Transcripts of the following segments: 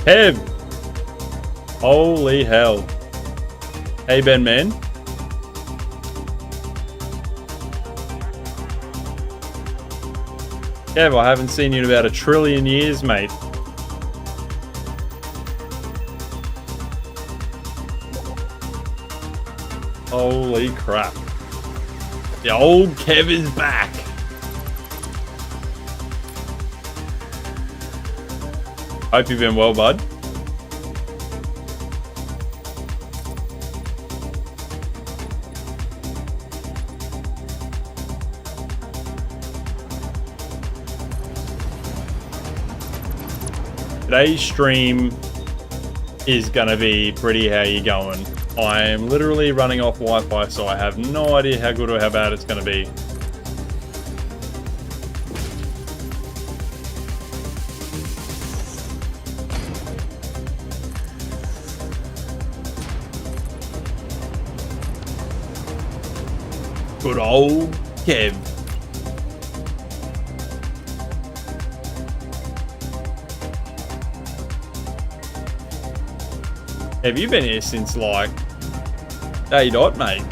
Kev! Holy hell. Hey, Ben, man. Kev, I haven't seen you in about 1 trillion years, mate. Holy crap. The old Kev is back. Hope you've been well, bud. Today's stream is gonna be pretty how you going. I'm literally running off Wi-Fi, so I have no idea how good or how bad it's gonna be. Good old Kev. Have you been here since like day dot, mate?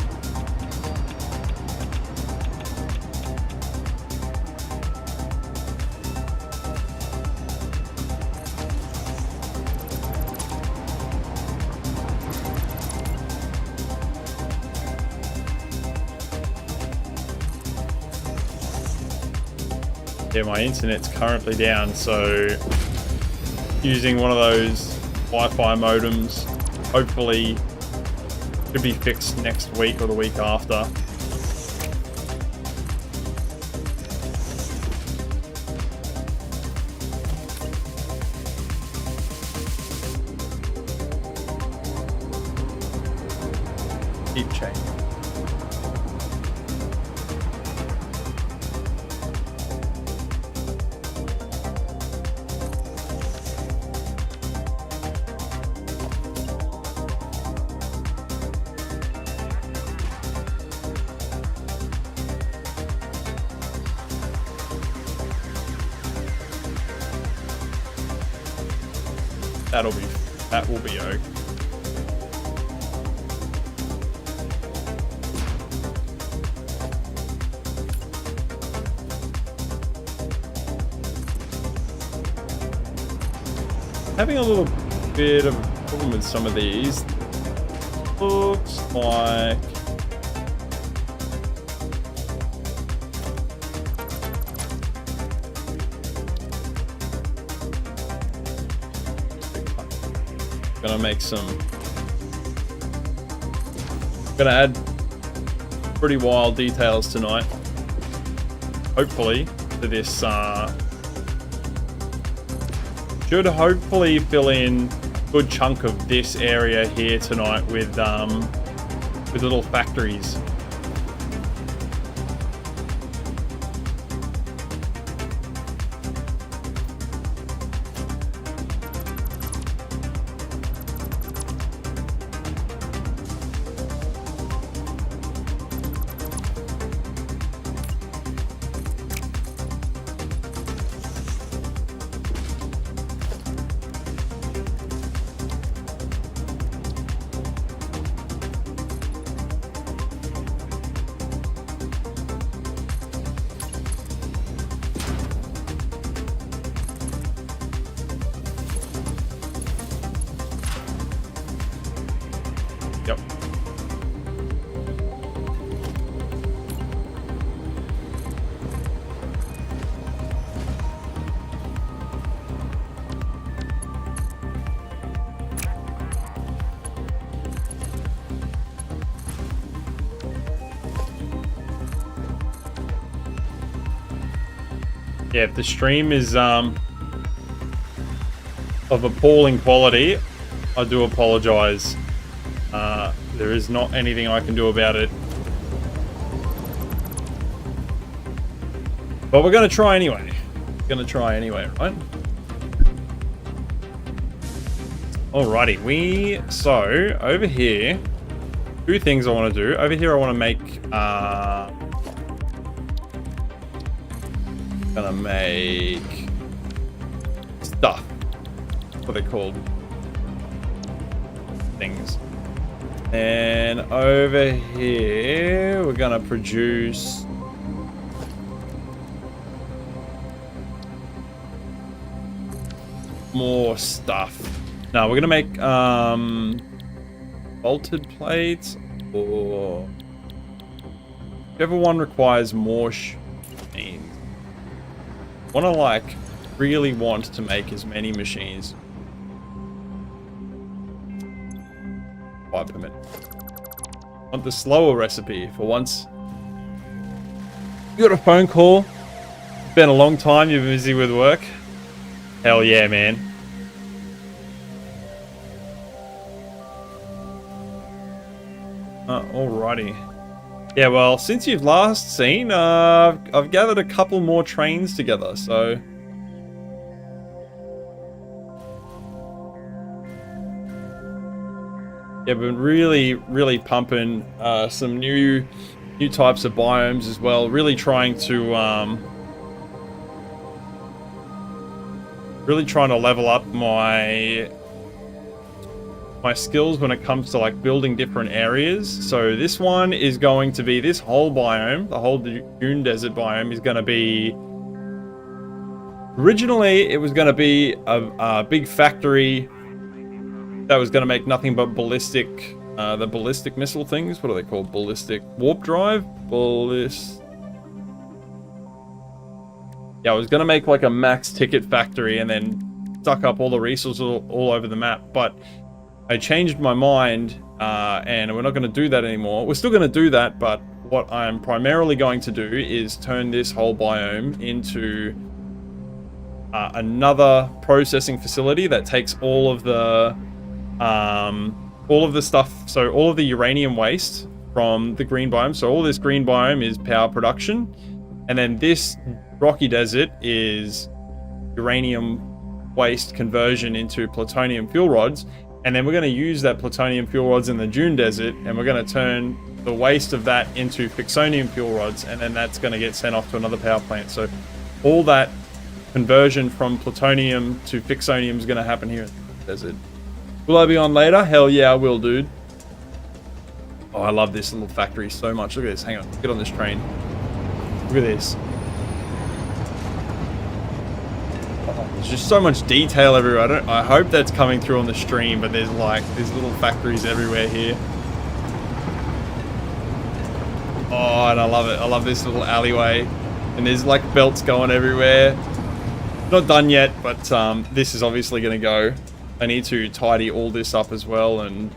Yeah, my internet's currently down, so using one of those Wi-Fi modems, hopefully should be fixed next week or the week after. Keep changing. That will be okay. Having a little bit of a problem with some of these. Looks like gonna add pretty wild details tonight, hopefully, to this should hopefully fill in a good chunk of this area here tonight with little factories. Yep. Yeah, if the stream is of appalling quality, I do apologize. There is not anything I can do about it. But we're going to try anyway. Right? Alrighty, so over here, two things I want to do. Over here I want to make stuff. what are they called? Things. And over here, we're gonna produce more stuff. Now we're gonna make bolted plates, or whichever one requires more machines. Really want to make as many machines. 5 per minute. Want the slower recipe for once. You got a phone call? It's been a long time, you're busy with work. Hell yeah, man. Alrighty. Yeah, well, since you've last seen, I've gathered a couple more trains together, so... Yeah, we've been really pumping some new types of biomes as well. Really trying to level up my skills when it comes to like building different areas. So this one is going to be this whole biome, the whole Dune desert biome is going to be. Originally, it was going to be a big factory that was going to make nothing but the ballistic missile things. What are they called? Ballistic warp drive? Yeah, I was going to make like a max ticket factory and then suck up all the resources all over the map. But I changed my mind and we're not going to do that anymore. We're still going to do that, but what I'm primarily going to do is turn this whole biome into another processing facility that takes all of the stuff, so all of the uranium waste from the green biome. So all this green biome is power production, and then this rocky desert is uranium waste conversion into plutonium fuel rods. And then we're going to use that plutonium fuel rods in the Dune desert, and we're going to turn the waste of that into fixonium fuel rods, and then that's going to get sent off to another power plant. So all that conversion from plutonium to fixonium is going to happen here in the desert. Will I be on later? Hell yeah, I will, dude. Oh, I love this little factory so much. Look at this. Hang on. Get on this train. Look at this. Oh, there's just so much detail everywhere. I hope that's coming through on the stream, but there's little factories everywhere here. Oh, and I love it. I love this little alleyway. And there's like belts going everywhere. Not done yet, but this is obviously going to go. I need to tidy all this up as well, and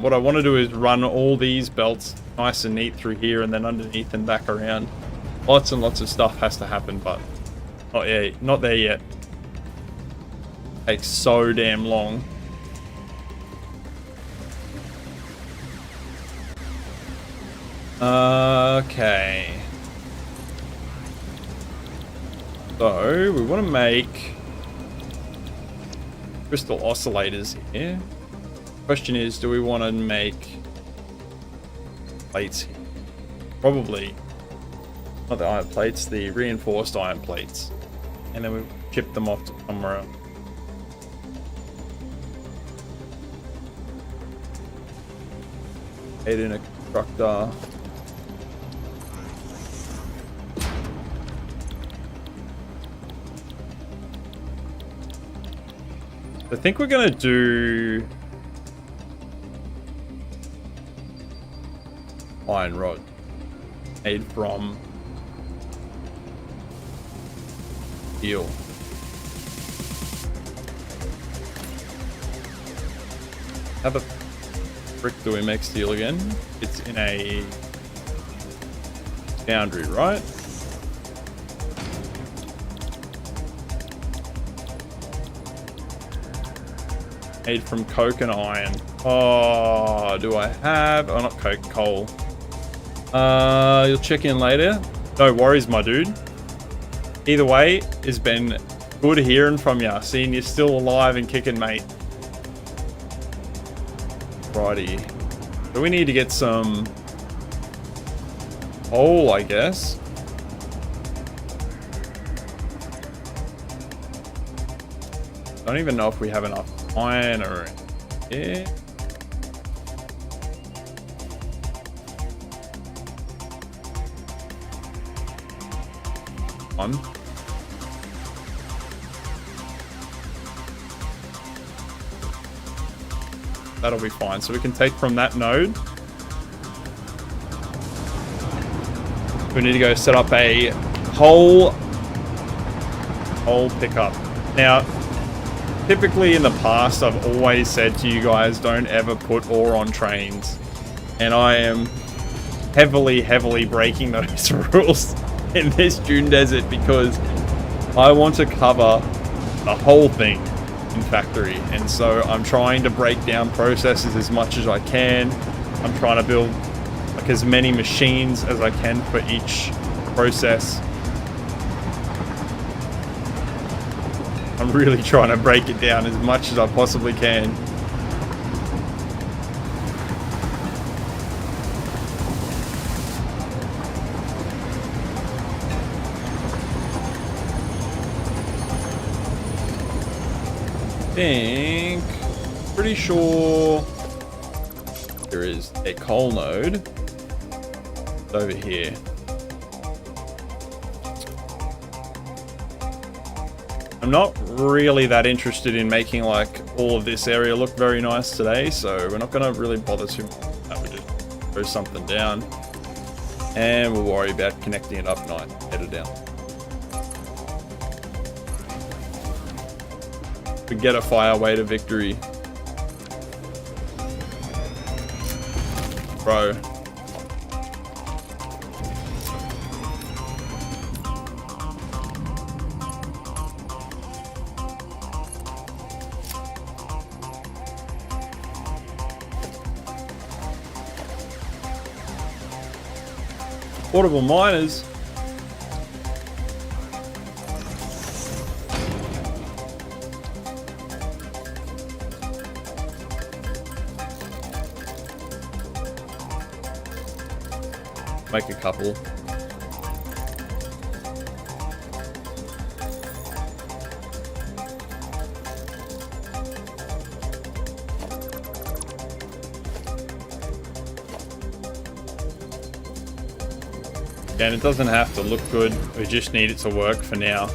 what I want to do is run all these belts nice and neat through here and then underneath and back around. Lots and lots of stuff has to happen, but not there yet. Takes so damn long. Okay. So we want to make crystal oscillators here. Question is, do we want to make plates here? Probably not the iron plates, the reinforced iron plates. And then we chip them off to somewhere else. Aid in a constructor. I think we're gonna do iron rod made from steel. How the frick do we make steel again? It's in a foundry, right? Made from coke and iron. Oh, do I have... Oh, not coke, coal. You'll check in later. No worries, my dude. Either way, it's been good hearing from ya. Seeing you're still alive and kicking, mate. Righty. So we need to get some coal, I guess. I don't even know if we have enough iron around here. One. That'll be fine. So we can take from that node. We need to go set up a coal pickup. Now, typically in the past, I've always said to you guys, don't ever put ore on trains. And I am heavily breaking those rules in this Dune desert because I want to cover the whole thing in factory. And so I'm trying to break down processes as much as I can. I'm trying to build like as many machines as I can for each process. I'm really trying to break it down as much as I possibly can. Pretty sure there is a coal node over here. I'm not really that interested in making like all of this area look very nice today, so we're not going to really bother too much. We just throw something down and we'll worry about connecting it up night, head it down. We get a fire way to victory. Bro. Portable miners. Make a couple. And it doesn't have to look good. We just need it to work for now.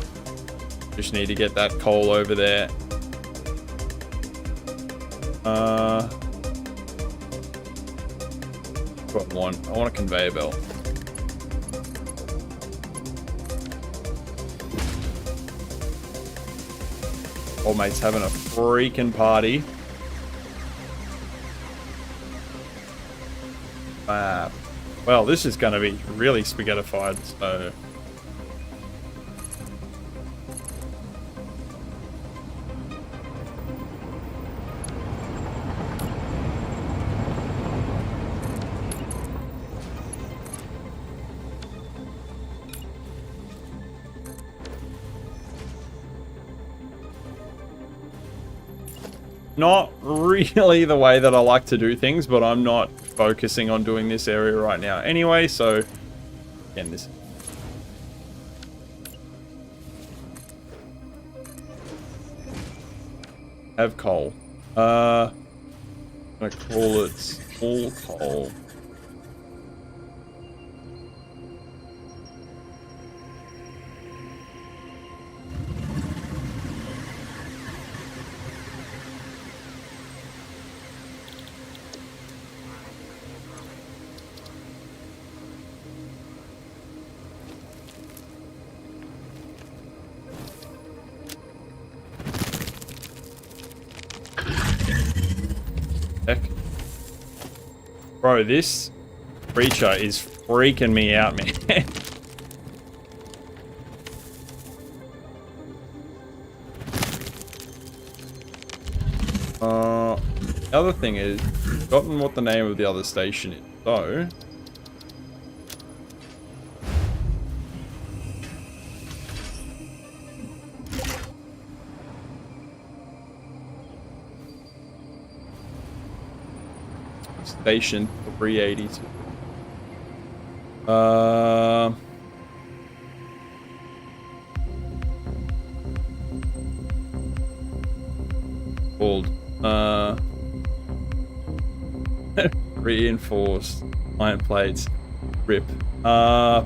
Just need to get that coal over there. Got one. I want a conveyor belt. Old mate's having a freaking party. Well, this is going to be really spaghettified, so... Not really the way that I like to do things, but I'm not focusing on doing this area right now anyway, so again, this have coal. I'm gonna call it small coal. Heck. Bro, this creature is freaking me out, man. The other thing is, I've forgotten what the name of the other station is, so... Station 382. called? Reinforced iron plates. Rip. I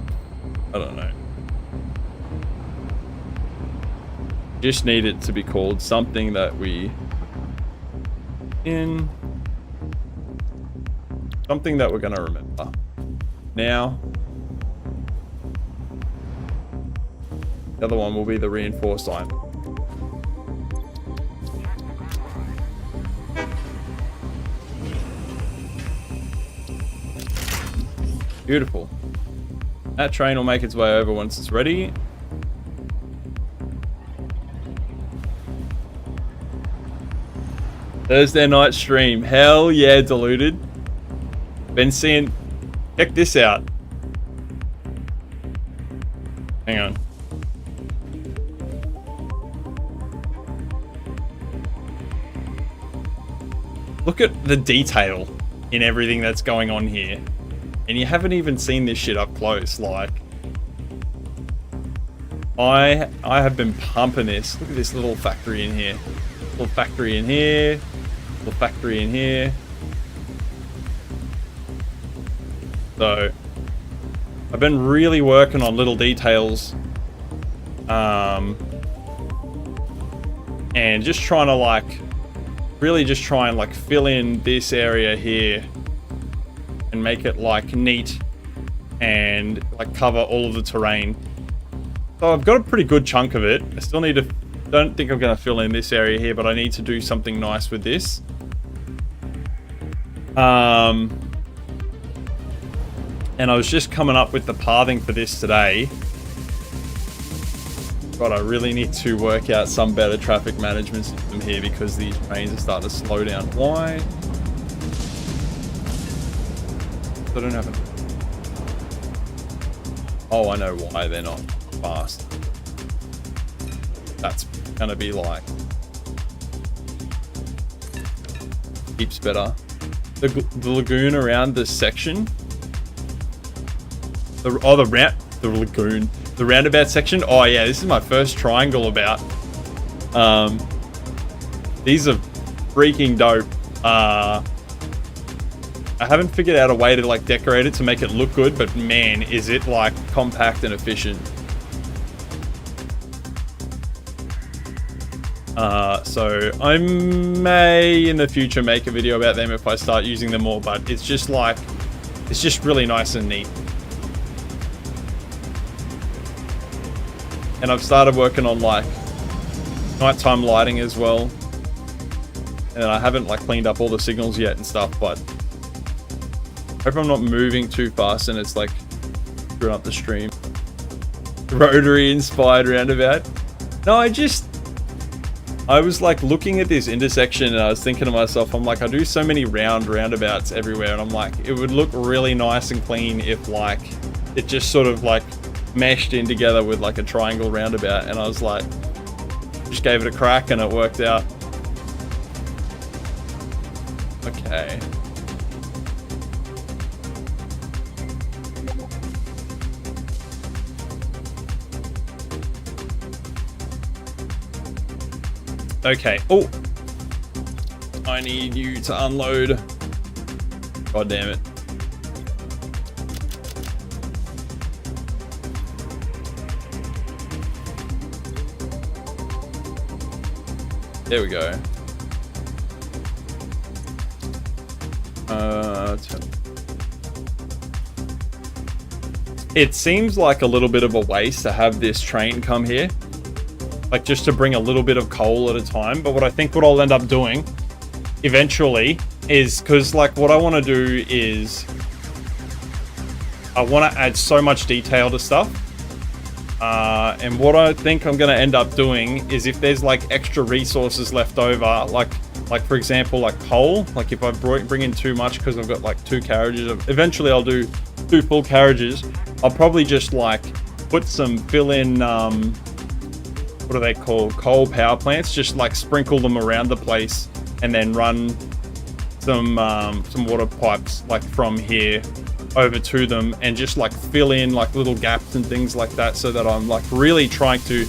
don't know. Just need it to be called something that we something that we're gonna remember. Now, the other one will be the reinforced iron. Beautiful. That train will make its way over once it's ready. Thursday night stream. Hell yeah, Diluted. Been seeing... Check this out. Hang on. Look at the detail in everything that's going on here. And you haven't even seen this shit up close. Like, I have been pumping this. Look at this little factory in here. Little factory in here. Little factory in here. So, I've been really working on little details. And just trying to like, really just try and like fill in this area here. And make it like neat. And like cover all of the terrain. So I've got a pretty good chunk of it. I still need to... Don't think I'm going to fill in this area here, but I need to do something nice with this. And I was just coming up with the pathing for this today. But I really need to work out some better traffic management system here because these trains are starting to slow down. Why? I don't have it. Oh, I know why they're not fast. That's gonna be like heaps better. The lagoon around this section. The roundabout section. Oh yeah, this is my first triangle about. These are freaking dope. I haven't figured out a way to like decorate it to make it look good, but man, is it like compact and efficient. So I may in the future make a video about them if I start using them more, but it's just like, it's just really nice and neat. And I've started working on like nighttime lighting as well. And I haven't like cleaned up all the signals yet and stuff, but I hope I'm not moving too fast and it's like screwing up the stream. Rotary inspired roundabout. No, I was like looking at this intersection and I was thinking to myself, I'm like, I do so many roundabouts everywhere and I'm like, it would look really nice and clean if like it just sort of like meshed in together with like a triangle roundabout. And I was like, just gave it a crack and it worked out. Okay. Okay. Oh, I need you to unload. God damn it. There we go. It seems like a little bit of a waste to have this train come here. Like just to bring a little bit of coal at a time. But what I think what I'll end up doing eventually is, because like what I want to do is I want to add so much detail to stuff. And what I think I'm going to end up doing is if there's like extra resources left over, like for example, like coal, like if I bring in too much because I've got like 2 carriages, eventually I'll do 2 full carriages. I'll probably just like put some fill-in, what are they called? Coal power plants. Just like sprinkle them around the place and then run some water pipes like from here over to them and just like fill in like little gaps and things like that so that I'm like really trying to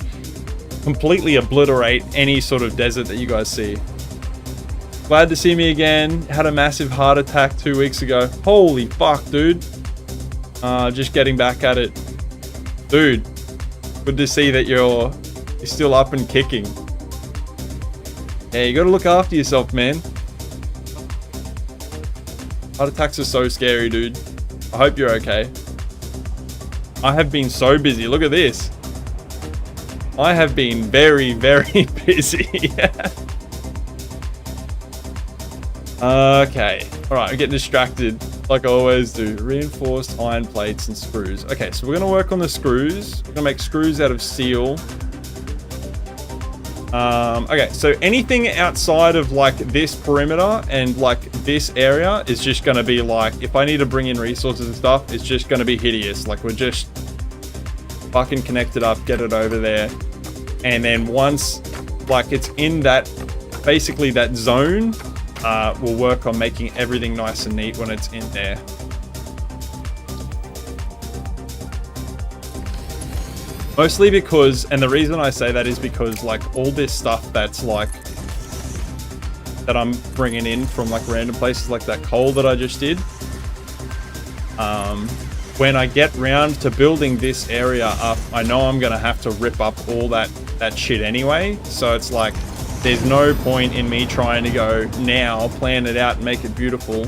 completely obliterate any sort of desert that you guys see. Glad to see me again. Had a massive heart attack 2 weeks ago. Holy fuck, dude. Just getting back at it. Dude, good to see that you're still up and kicking. Yeah, you gotta look after yourself, man. Heart attacks are so scary, dude. I hope you're okay. I have been so busy. Look at this. I have been very, very busy. Okay. Alright, I'm getting distracted like I always do. Reinforced iron plates and screws. Okay, so we're going to work on the screws. We're going to make screws out of steel. Okay, so anything outside of like this perimeter and like this area is just going to be like, if I need to bring in resources and stuff, it's just going to be hideous. Like we're just fucking connect it up, get it over there. And then once like it's in that, basically that zone, we'll work on making everything nice and neat when it's in there. Mostly because, and the reason I say that is because like all this stuff that's like, that I'm bringing in from like random places like that coal that I just did. When I get round to building this area up, I know I'm going to have to rip up all that shit anyway. So it's like, there's no point in me trying to go now, plan it out and make it beautiful,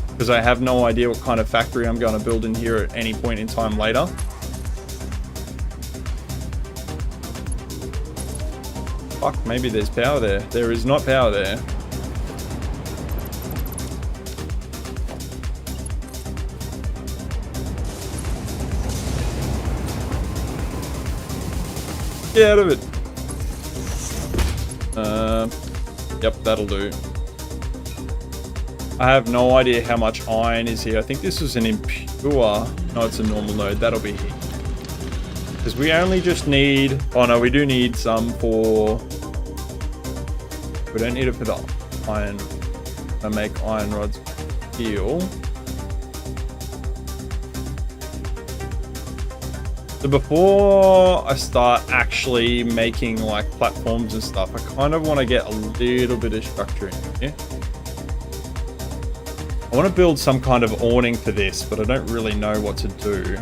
because I have no idea what kind of factory I'm going to build in here at any point in time later. Fuck, maybe there's power there. There is not power there. Get out of it. Yep, that'll do. I have no idea how much iron is here. I think this is an impure. No, it's a normal node. That'll be here. Because we only just need... Oh no, we do need some for... We don't need it for the iron. I make iron rods steel. So before I start actually making like platforms and stuff, I kind of want to get a little bit of structure in here. I want to build some kind of awning for this, but I don't really know what to do.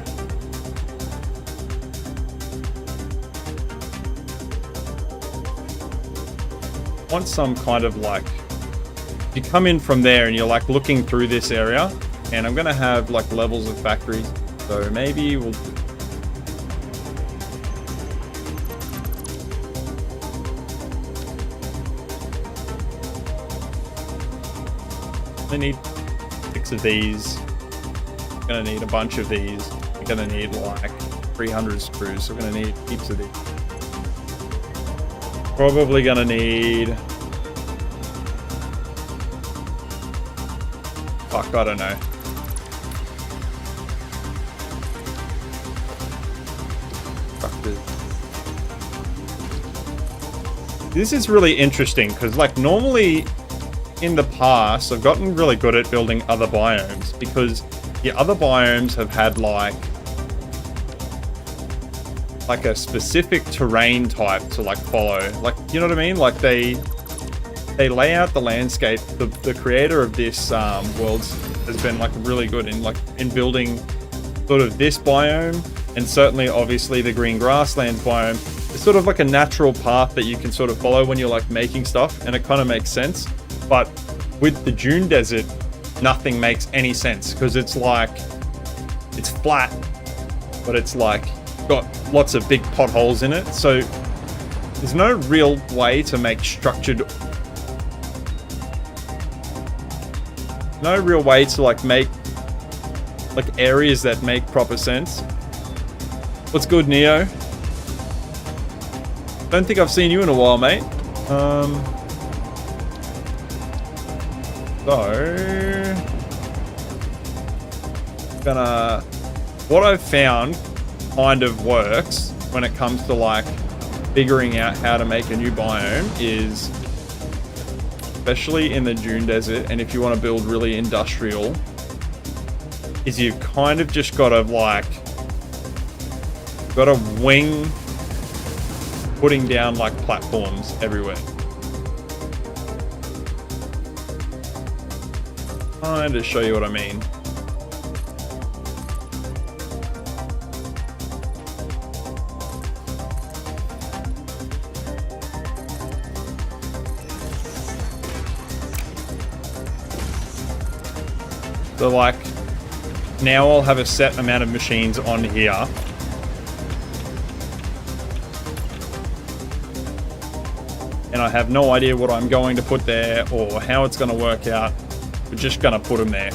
I want some kind of like, you come in from there and you're like looking through this area, and I'm going to have like levels of factories. So maybe we'll... I need 6 of these. I'm gonna need a bunch of these. I'm gonna need like 300 screws. So we're gonna need heaps of these. Probably gonna need... Fuck, I don't know. This is really interesting because like normally in the past, I've gotten really good at building other biomes because the other biomes have had like a specific terrain type to like follow. Like, you know what I mean? Like they lay out the landscape. The creator of this world has been like really good in building sort of this biome, and certainly obviously the green grassland biome. It's sort of like a natural path that you can sort of follow when you're like making stuff, and it kind of makes sense. But with the Dune desert, nothing makes any sense because it's like, it's flat, but it's like got lots of big potholes in it. So there's no real way to make structured, no real way to like make like areas that make proper sense. What's good, Neo? Don't think I've seen you in a while, mate. What I've found kind of works when it comes to like figuring out how to make a new biome is, especially in the Dune desert, and if you want to build really industrial, is you've kind of just got to wing putting down like platforms everywhere. trying to show you what I mean. So like, now I'll have a set amount of machines on here. And I have no idea what I'm going to put there or how it's going to work out. We're just going to put them there.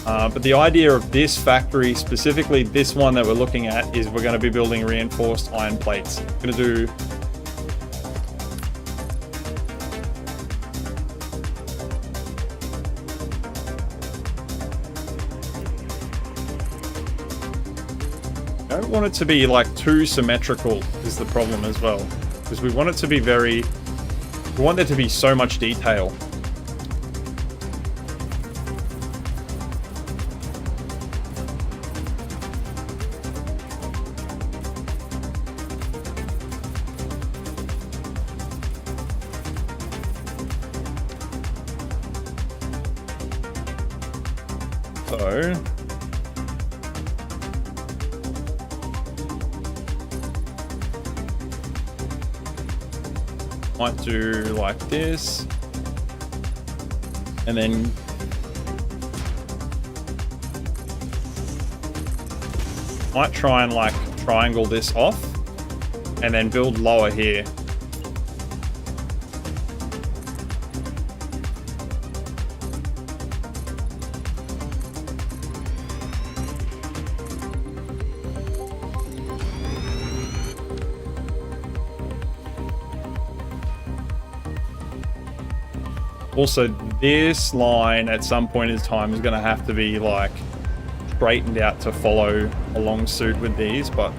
But the idea of this factory, specifically this one that we're looking at, is we're going to be building reinforced iron plates. We're going to do I don't want it to be like too symmetrical is the problem as well, because we want it to be we want there to be so much detail. So might do like this, and then might try and like triangle this off and then build lower here. Also, this line at some point in time is going to have to be like straightened out to follow along suit with these, but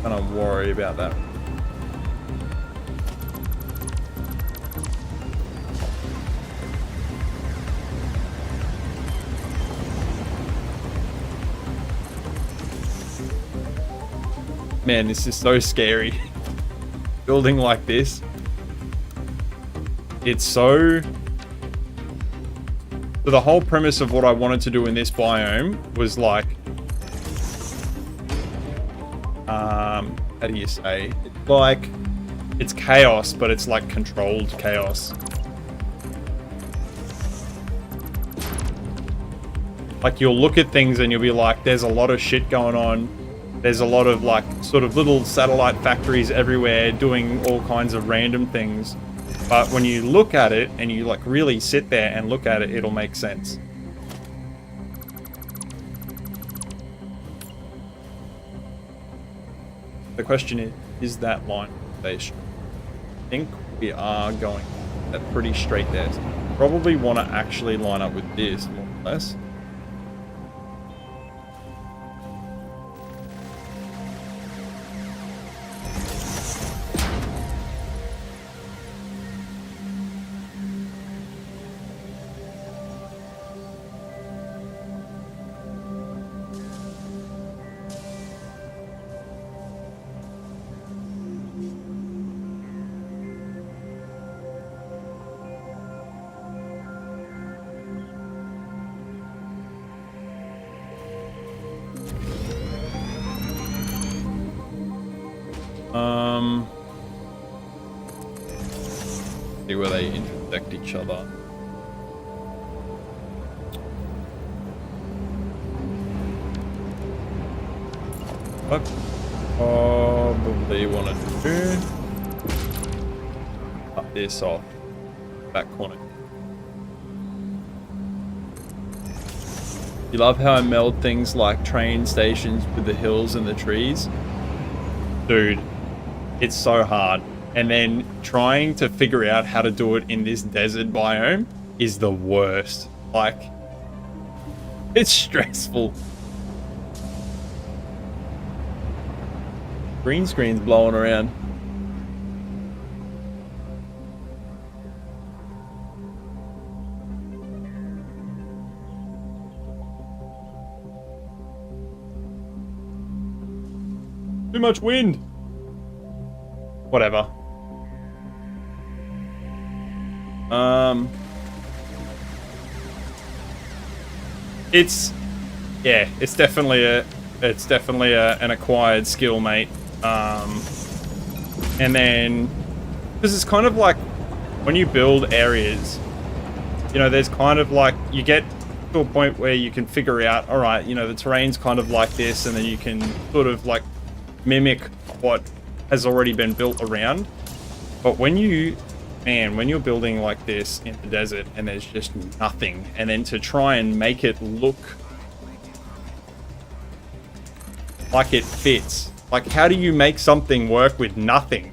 I don't worry about that. Man, this is so scary. Building like this. It's so... So the whole premise of what I wanted to do in this biome was like, how do you say? It's like, it's chaos, but it's like controlled chaos. Like you'll look at things and you'll be like, there's a lot of shit going on. There's a lot of like sort of little satellite factories everywhere doing all kinds of random things. But when you look at it and you like really sit there and look at it, it'll make sense. The question is that line station? I think we are going that pretty straight there. So probably want to actually line up with this more or less. See where they intersect each other. What probably want to do? Cut this off. Back corner. You love how I meld things like train stations with the hills and the trees? Dude, it's so hard. And then trying to figure out how to do it in this desert biome is the worst. Like, it's stressful. Green screen's blowing around. Too much wind. Whatever. It's definitely an acquired skill, mate. And then because it's kind of like when you build areas, you know, there's kind of like you get to a point where you can figure out, all right, you know, the terrain's kind of like this, and then you can sort of like mimic what has already been built around. But when you're building like this in the desert and there's just nothing, and then to try and make it look like it fits, like how do you make something work with nothing?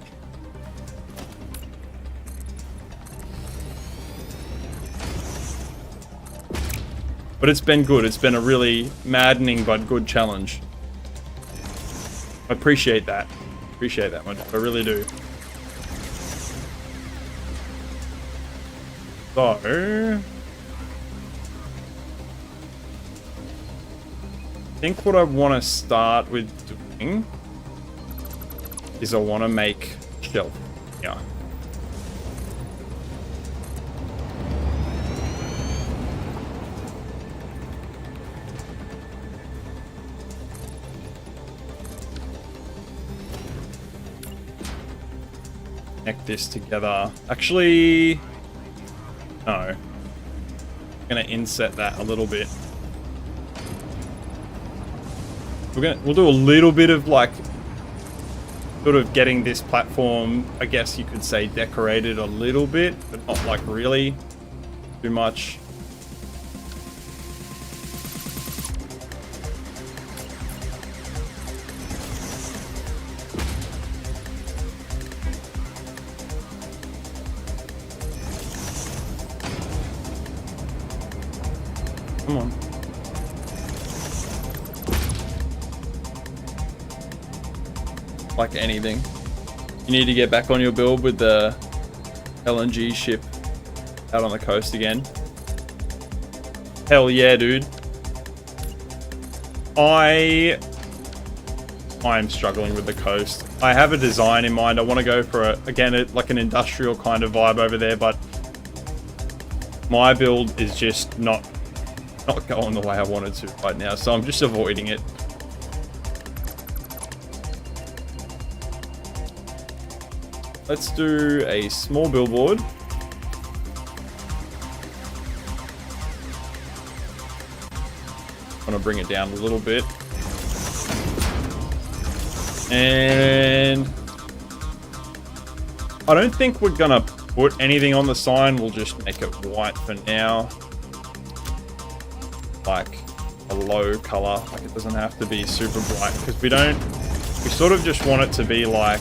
But it's been good. It's been a really maddening but good challenge. I appreciate that. Appreciate that much. I really do. So, I think what I want to start with doing is I want to make shelf. Yeah. Connect this together. Actually, no. I'm gonna inset that a little bit. We'll do a little bit of like sort of getting this platform, I guess you could say, decorated a little bit, but not like really too much. Come on. Like anything. You need to get back on your build with the LNG ship out on the coast again. Hell yeah, dude. I'm struggling with the coast. I have a design in mind. I want to go for like an industrial kind of vibe over there, but my build is just not going the way I wanted to right now, so I'm just avoiding it. Let's do a small billboard. I'm gonna bring it down a little bit. And I don't think we're gonna put anything on the sign. We'll just make it white for now. Like a low color, like it doesn't have to be super bright, because we sort of just want it to be like,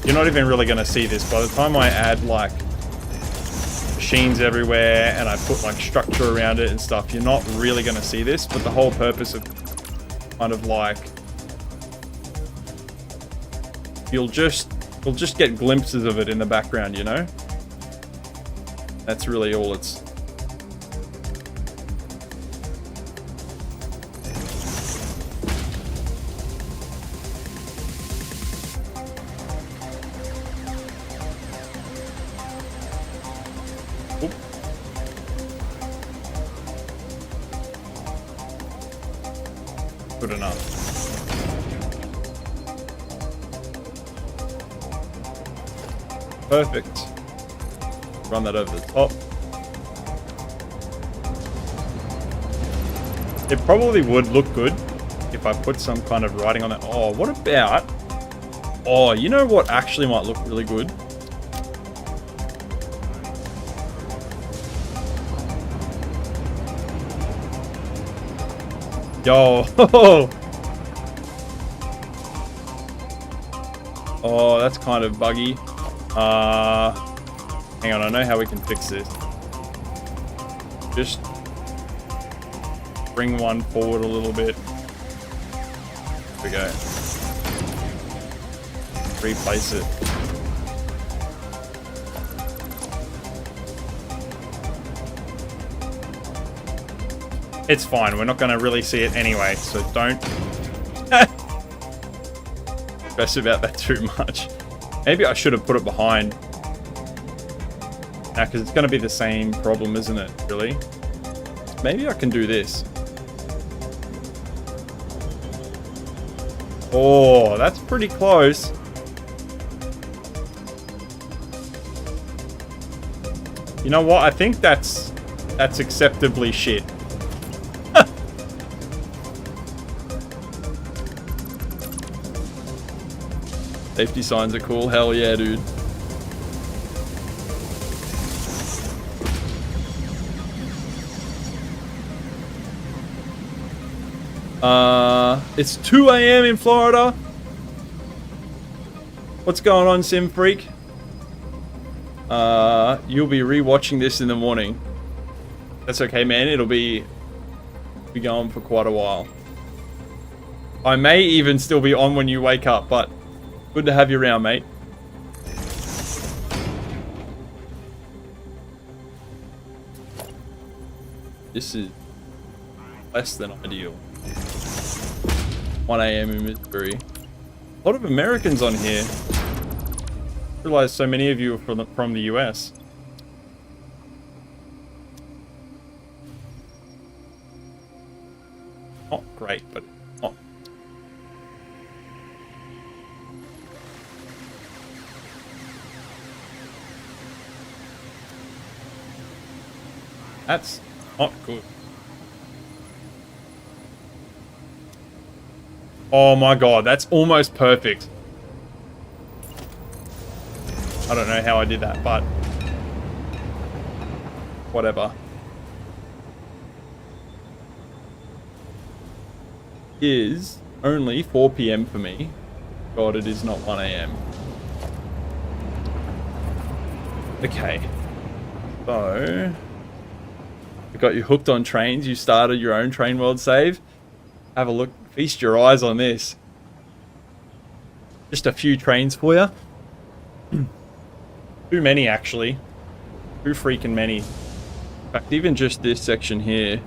you're not even really going to see this. By the time I add like machines everywhere and I put like structure around it and stuff, you're not really going to see this. But the whole purpose of kind of like, you'll just get glimpses of it in the background, you know? That's really all it's. Good enough. Perfect. Run that over the top. It probably would look good if I put some kind of writing on it. Oh, what about... Oh, you know what actually might look really good? Yo, oh, that's kind of buggy. Hang on, I know how we can fix this. Just bring one forward a little bit. There we go. Replace it. It's fine, we're not going to really see it anyway, so don't stress about that too much. Maybe I should have put it behind. Now, because it's going to be the same problem, isn't it, really? Maybe I can do this. Oh, that's pretty close. You know what? I think that's acceptably shit. Safety signs are cool. Hell yeah, dude. It's 2 a.m. in Florida. What's going on, Sim Freak? You'll be rewatching this in the morning. That's okay, man. It'll be going for quite a while. I may even still be on when you wake up, but good to have you around, mate. This is less than ideal. 1 a.m. in Missouri. A lot of Americans on here. I realize so many of you are from the US. Not great, but not. That's not good. Oh my god, that's almost perfect. I don't know how I did that, but whatever. Is only 4 p.m. for me. God, it is not 1 a.m. Okay. So, I got you hooked on trains. You started your own Trainworld save. Have a look. Feast your eyes on this. Just a few trains for you. Too many, actually. Too freaking many. In fact, even just this section here.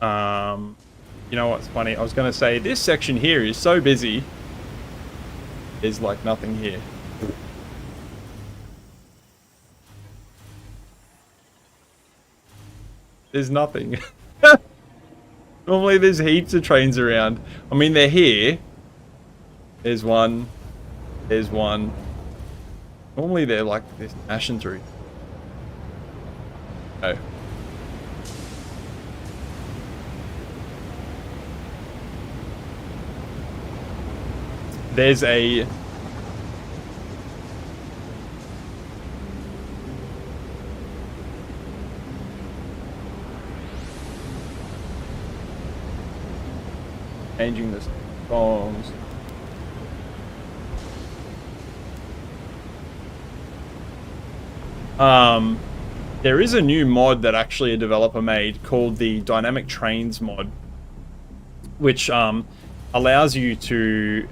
You know what's funny? I was going to say, this section here is so busy. There's like nothing here. There's nothing. Normally there's heaps of trains around. I mean, they're here. There's one. There's one. Normally they're like they're smashing through. Oh. There's a... Changing the songs. There is a new mod that actually a developer made called the Dynamic Trains mod, which allows you to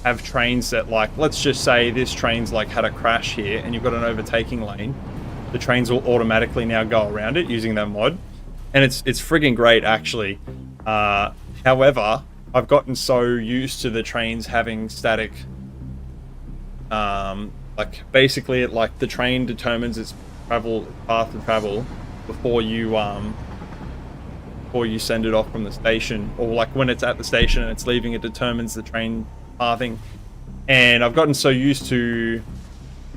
have trains that, like, let's just say this train's like had a crash here and you've got an overtaking lane. The trains will automatically now go around it using that mod, and it's friggin' great actually. However, I've gotten so used to the trains having static, like basically it like the train determines its path to travel before you send it off from the station, or like when it's at the station and it's leaving, it determines the train pathing. And I've gotten so used to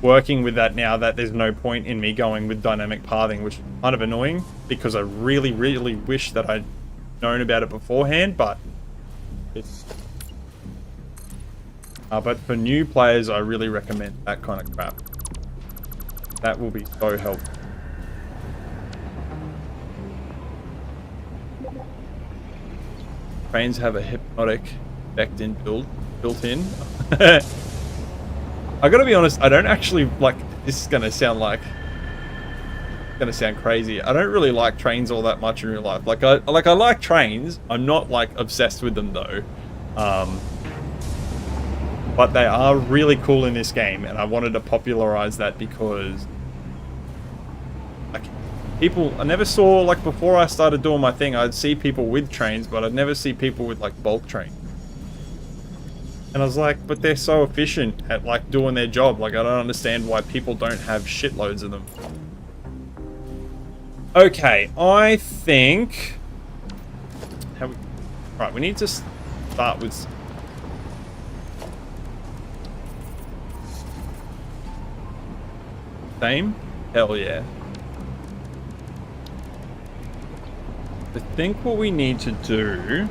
working with that now that there's no point in me going with dynamic pathing, which is kind of annoying because I really, really wish that I'd known about it beforehand, but it's but for new players I really recommend that kind of crap. That will be so helpful. Trains have a hypnotic effect built in. I gotta be honest, I don't actually like, this is gonna sound crazy. I don't really like trains all that much in real life. Like I like trains. I'm not like obsessed with them though. But they are really cool in this game, and I wanted to popularize that because like people, I never saw, like before I started doing my thing, I'd see people with trains, but I'd never see people with like bulk trains. And I was like, but they're so efficient at like doing their job. Like, I don't understand why people don't have shitloads of them. Okay, I think... Right, we need to start with... Same? Hell yeah. I think what we need to do...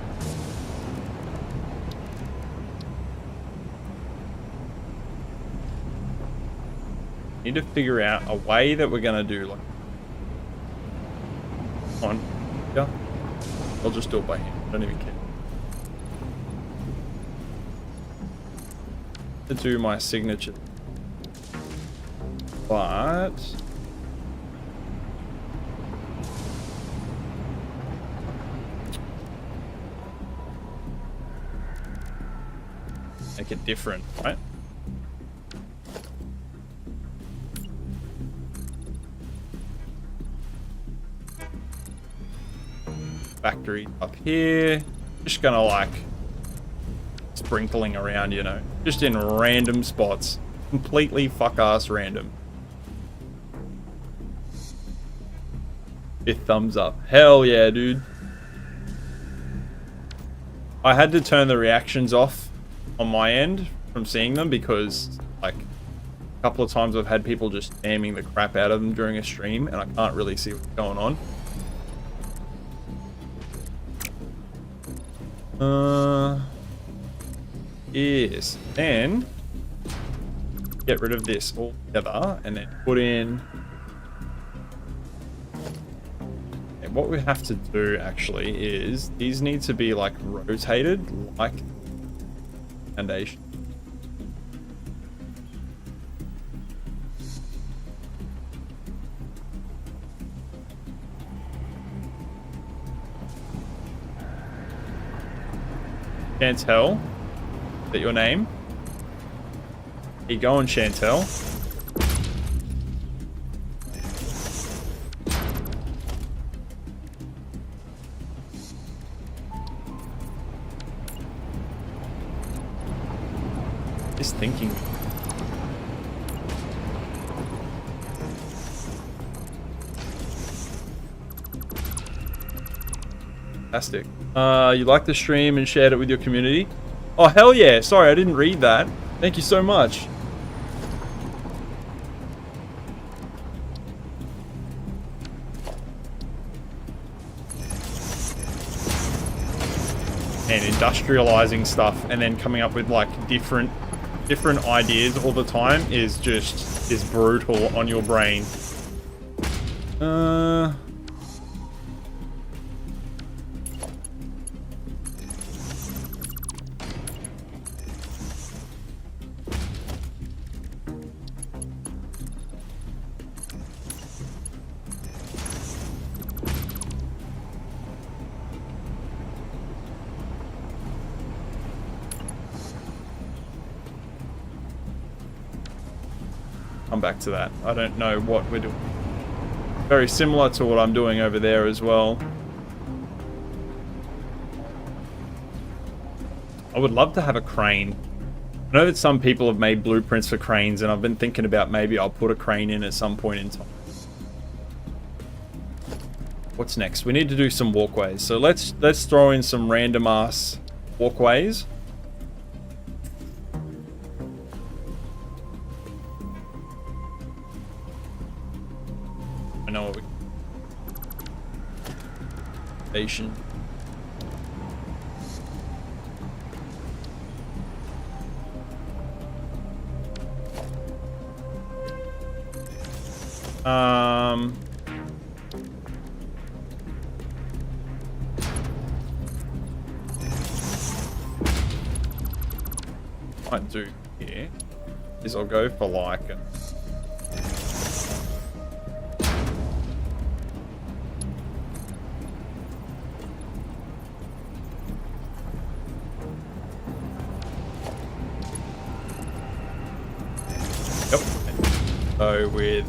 Need to figure out a way that we're gonna do like... On. Yeah. I'll just do it by hand. Don't even care. To do my signature. But... Make it different, right? Factory up here. Just gonna like sprinkling around, you know, just in random spots. Completely fuck-ass random. 5th thumbs up. Hell yeah, dude. I had to turn the reactions off on my end from seeing them because, like, a couple of times I've had people just spamming the crap out of them during a stream and I can't really see what's going on. Yes. Then get rid of this altogether and then put in... And what we have to do actually is these need to be like rotated like foundation. Chantel, is that your name? How you going, Chantel? Just thinking. Fantastic. You liked the stream and shared it with your community? Oh, hell yeah. Sorry, I didn't read that. Thank you so much. And industrializing stuff and then coming up with like different ideas all the time is brutal on your brain. Come back to that. I don't know what we're doing. Very similar to what I'm doing over there as well. I would love to have a crane. I know that some people have made blueprints for cranes, and I've been thinking about maybe I'll put a crane in at some point in time. What's next? We need to do some walkways. So let's throw in some random ass walkways. I know what we... Station. Might do here is I'll go for like a... Yep. So with...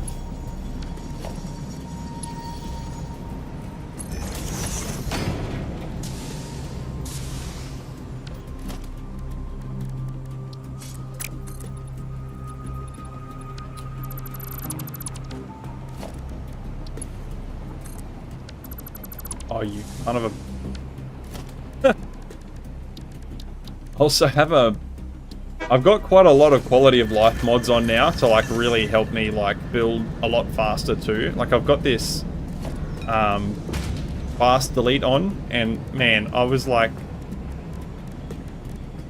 Oh, you son of a... Also have I've got quite a lot of quality of life mods on now to like really help me like build a lot faster too. Like I've got this fast delete on, and man, I was like,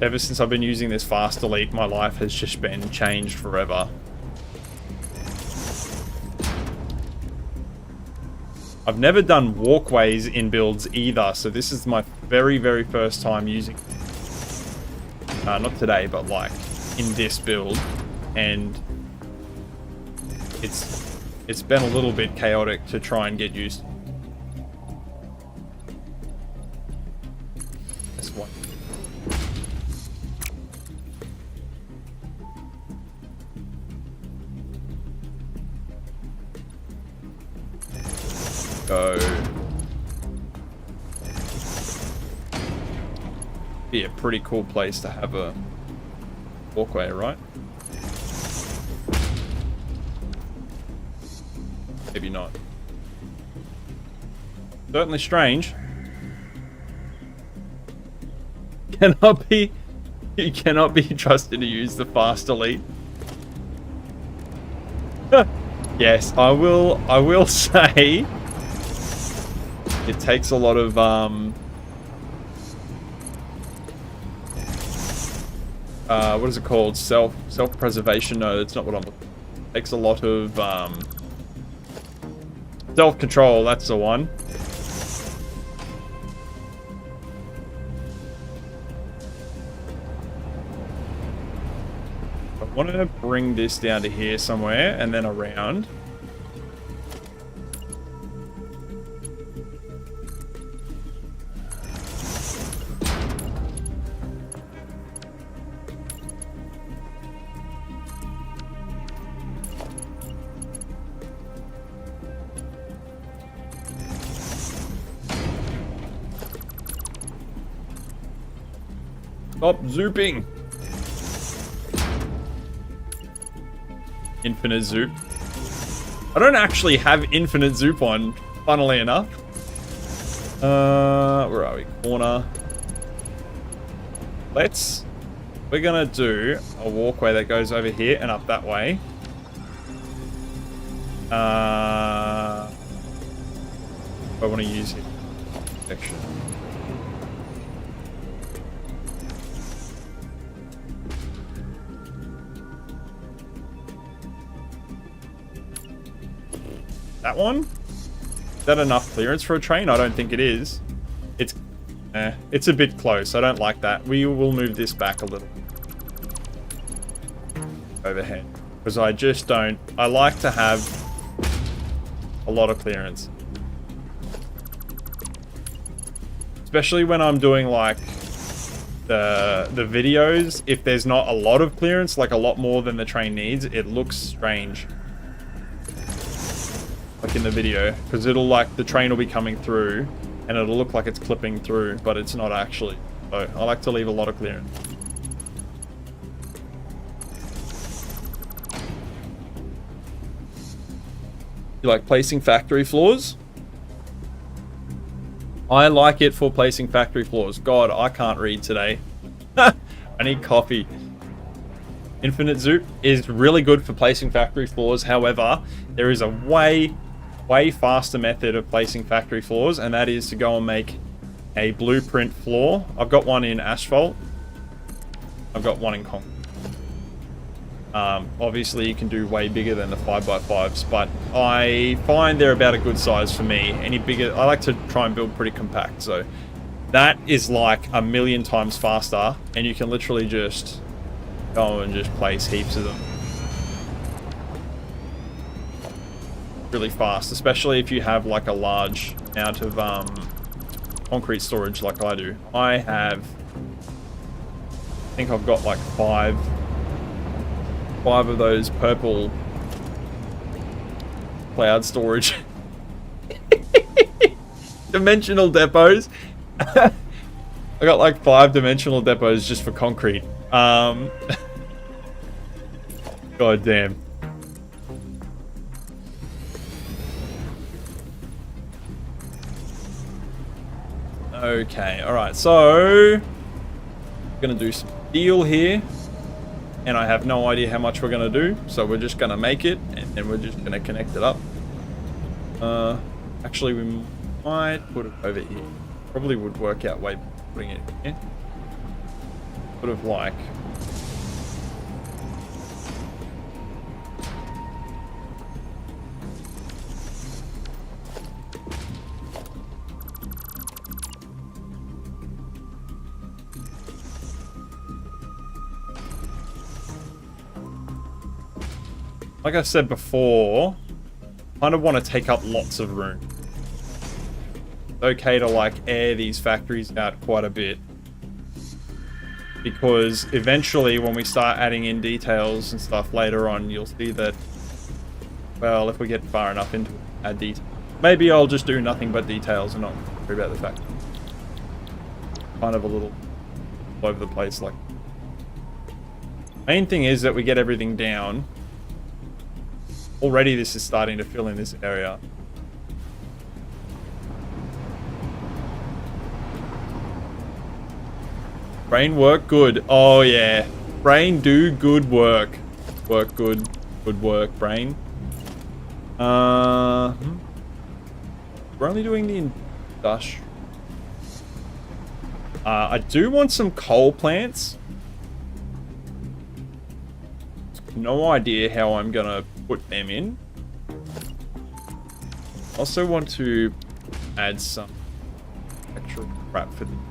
ever since I've been using this fast delete, my life has just been changed forever. I've never done walkways in builds either, so this is my very, very first time using it. Not today, but like in this build, and it's been a little bit chaotic to try and get used to. This one. Go. Be a pretty cool place to have a walkway, right? Maybe not. Certainly strange. You cannot be trusted to use the fast delete. Yes, I will say it takes a lot of what is it called? Self-preservation? No, that's not what I'm looking for. It takes a lot of self-control, that's the one. I want to bring this down to here somewhere and then around. Stop zooping. Infinite zoop. I don't actually have infinite zoop on, funnily enough. Where are we? Corner. We're gonna do a walkway that goes over here and up that way. I want to use it. Section. That one? Is that enough clearance for a train? I don't think it is. It's a bit close. I don't like that. We will move this back a little. Overhead. Because I just don't... I like to have a lot of clearance. Especially when I'm doing like the videos. If there's not a lot of clearance, like a lot more than the train needs, it looks strange. Like in the video, because it'll like the train will be coming through and it'll look like it's clipping through, but it's not actually. So I like to leave a lot of clearance. You like placing factory floors? I like it for placing factory floors. God, I can't read today. I need coffee. Infinite Zoop is really good for placing factory floors. However, there is a way faster method of placing factory floors, and that is to go and make a blueprint floor. I've got one in asphalt. I've got one in concrete. Obviously, you can do way bigger than the 5x5s, but I find they're about a good size for me. Any bigger, I like to try and build pretty compact, so that is like a million times faster, and you can literally just go and just place heaps of them really fast, especially if you have like a large amount of concrete storage like I do. I think I've got like five of those purple cloud storage dimensional depots. I got like 5 dimensional depots just for concrete. God damn. Okay, alright, so I'm gonna do some steel here. And I have no idea how much we're gonna do, so we're just gonna make it and then we're just gonna connect it up. Actually we might put it over here. Probably would work out way better putting it here. Sort of like I said before, I kind of want to take up lots of room. It's okay to like air these factories out quite a bit. Because eventually when we start adding in details and stuff later on, you'll see that, well, if we get far enough into it, add details. Maybe I'll just do nothing but details and not worry about the factory. Kind of a little all over the place. Like, main thing is that we get everything down. Already this is starting to fill in this area. Brain work good. Oh yeah. Brain do good work. Work good. Good work, brain. We're only doing the industrial. I do want some coal plants. No idea how I'm gonna put them in. Also want to add some extra crap for them.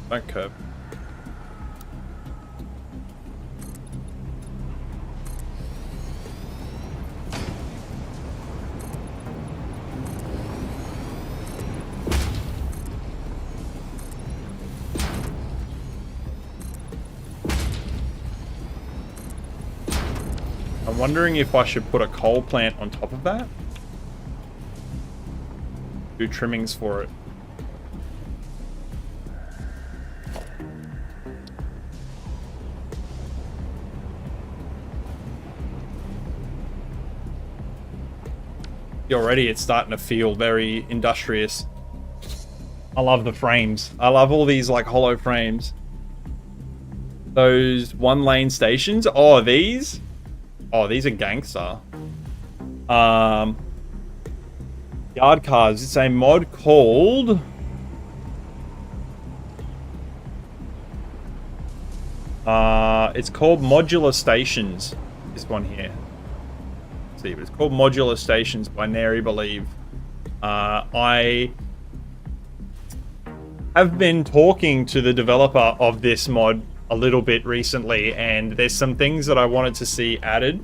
Don't curb. I'm wondering if I should put a coal plant on top of that. Do trimmings for it. Already it's starting to feel very industrious. I love the frames. I love all these like hollow frames. Those one lane stations. Oh, these? Oh, these are gangster. Yard cars. It's a mod called... it's called Modular Stations. This one here. Let's see, but it's called Modular Stations by Neri Believe. I have been talking to the developer of this mod a little bit recently, and there's some things that I wanted to see added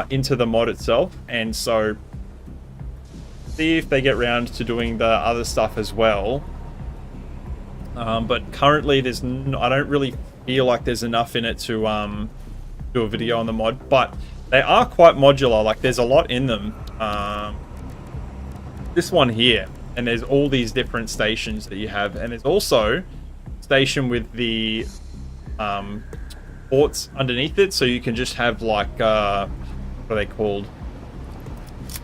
into the mod itself, and so see if they get around to doing the other stuff as well. But currently there's I don't really feel like there's enough in it to do a video on the mod, but they are quite modular. Like, there's a lot in them. This one here, and there's all these different stations that you have, and there's also station with the ports underneath it, so you can just have like what are they called?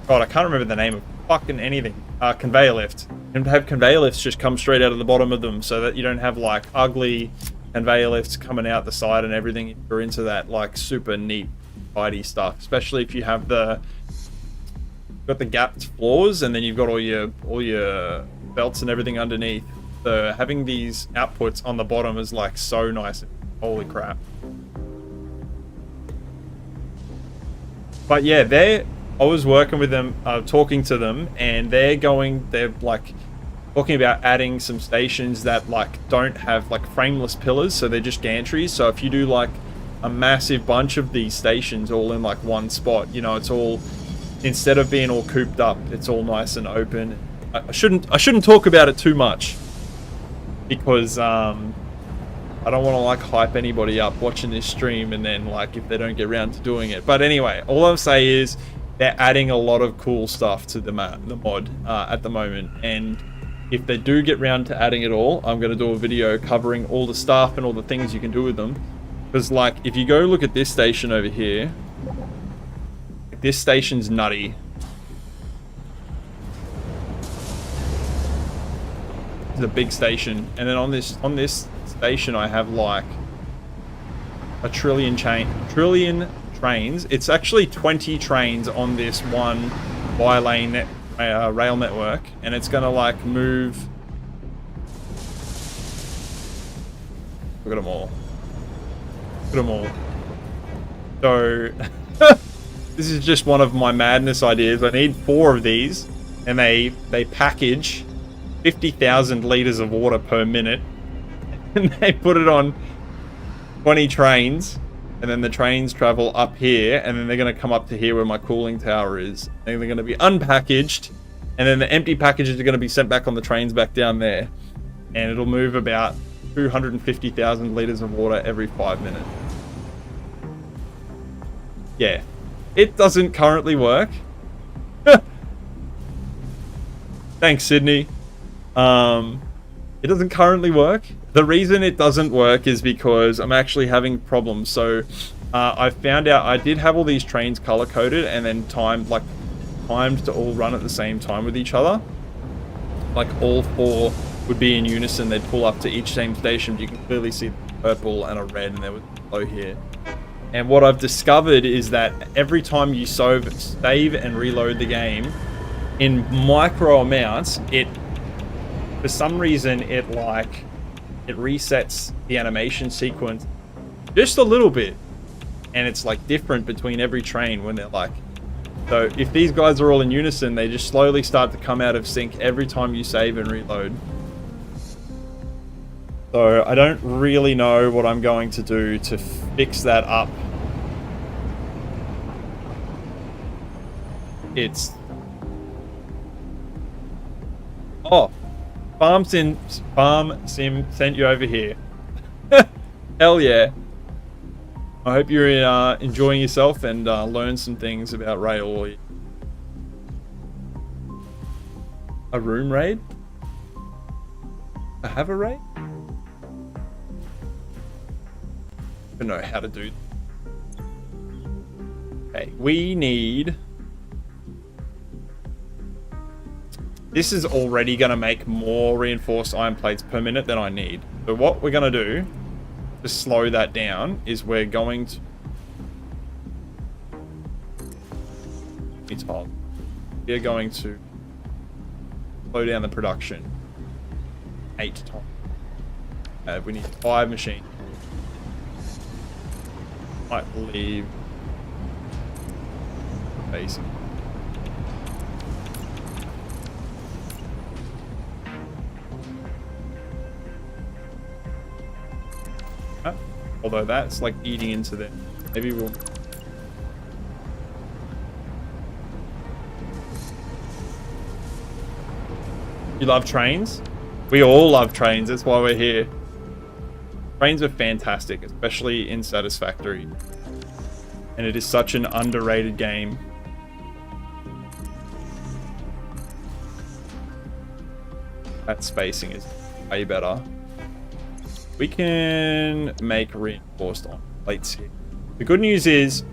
God, I can't remember the name of fucking anything. Conveyor lift. And have conveyor lifts just come straight out of the bottom of them, so that you don't have like ugly conveyor lifts coming out the side and everything. You're into that like super neat tidy stuff, especially if you have got the gapped floors, and then you've got all your belts and everything underneath. So having these outputs on the bottom is like so nice. Holy crap. But yeah, I was working with them, talking to them, and they're like talking about adding some stations that like don't have like frameless pillars, so they're just gantries. So if you do like a massive bunch of these stations all in like one spot, you know, it's all, instead of being all cooped up, it's all nice and open. I shouldn't talk about it too much, because I don't want to like hype anybody up watching this stream and then like if they don't get around to doing it. But anyway, all I'll say is they're adding a lot of cool stuff to the mod at the moment, and if they do get around to adding it all, I'm going to do a video covering all the stuff and all the things you can do with them. Because like, if you go look at this station over here, this station's nutty. It's a big station, and then on this station I have like a trillion trains. It's actually 20 trains on this one bi-lane rail network, and it's gonna like move. Look at them all. Look at them all. So this is just one of my madness ideas. I need 4 of these, and they package 50,000 liters of water per minute, and they put it on 20 trains, and then the trains travel up here, and then they're going to come up to here where my cooling tower is, and they're going to be unpackaged, and then the empty packages are going to be sent back on the trains back down there, and it'll move about 250,000 liters of water every 5 minutes. Yeah, it doesn't currently work. Thanks, Sydney. It doesn't currently work. The reason it doesn't work is because I'm actually having problems. So I found out I did have all these trains color coded and then timed to all run at the same time with each other. Like all 4 would be in unison. They'd pull up to each same station. But you can clearly see purple and a red, and there was yellow here. And what I've discovered is that every time you save and reload the game in micro amounts, for some reason it resets the animation sequence just a little bit, and it's like different between every train when they're like, so if these guys are all in unison, they just slowly start to come out of sync every time you save and reload. So I don't really know what I'm going to do to fix that up. Farm Sim sent you over here. Hell yeah. I hope you're enjoying yourself and learn some things about rail. A room raid? I have a raid? I don't know how to do. Okay, we need. This is already going to make more reinforced iron plates per minute than I need. So what we're going to do to slow that down is we're going to... We're going to slow down the production 8 times. We need 5 machines. Might leave basic. Although that's like eating into them. Maybe we'll... You love trains? We all love trains, that's why we're here. Trains are fantastic, especially in Satisfactory. And it is such an underrated game. That spacing is way better. We can make reinforced iron plates here. The good news is,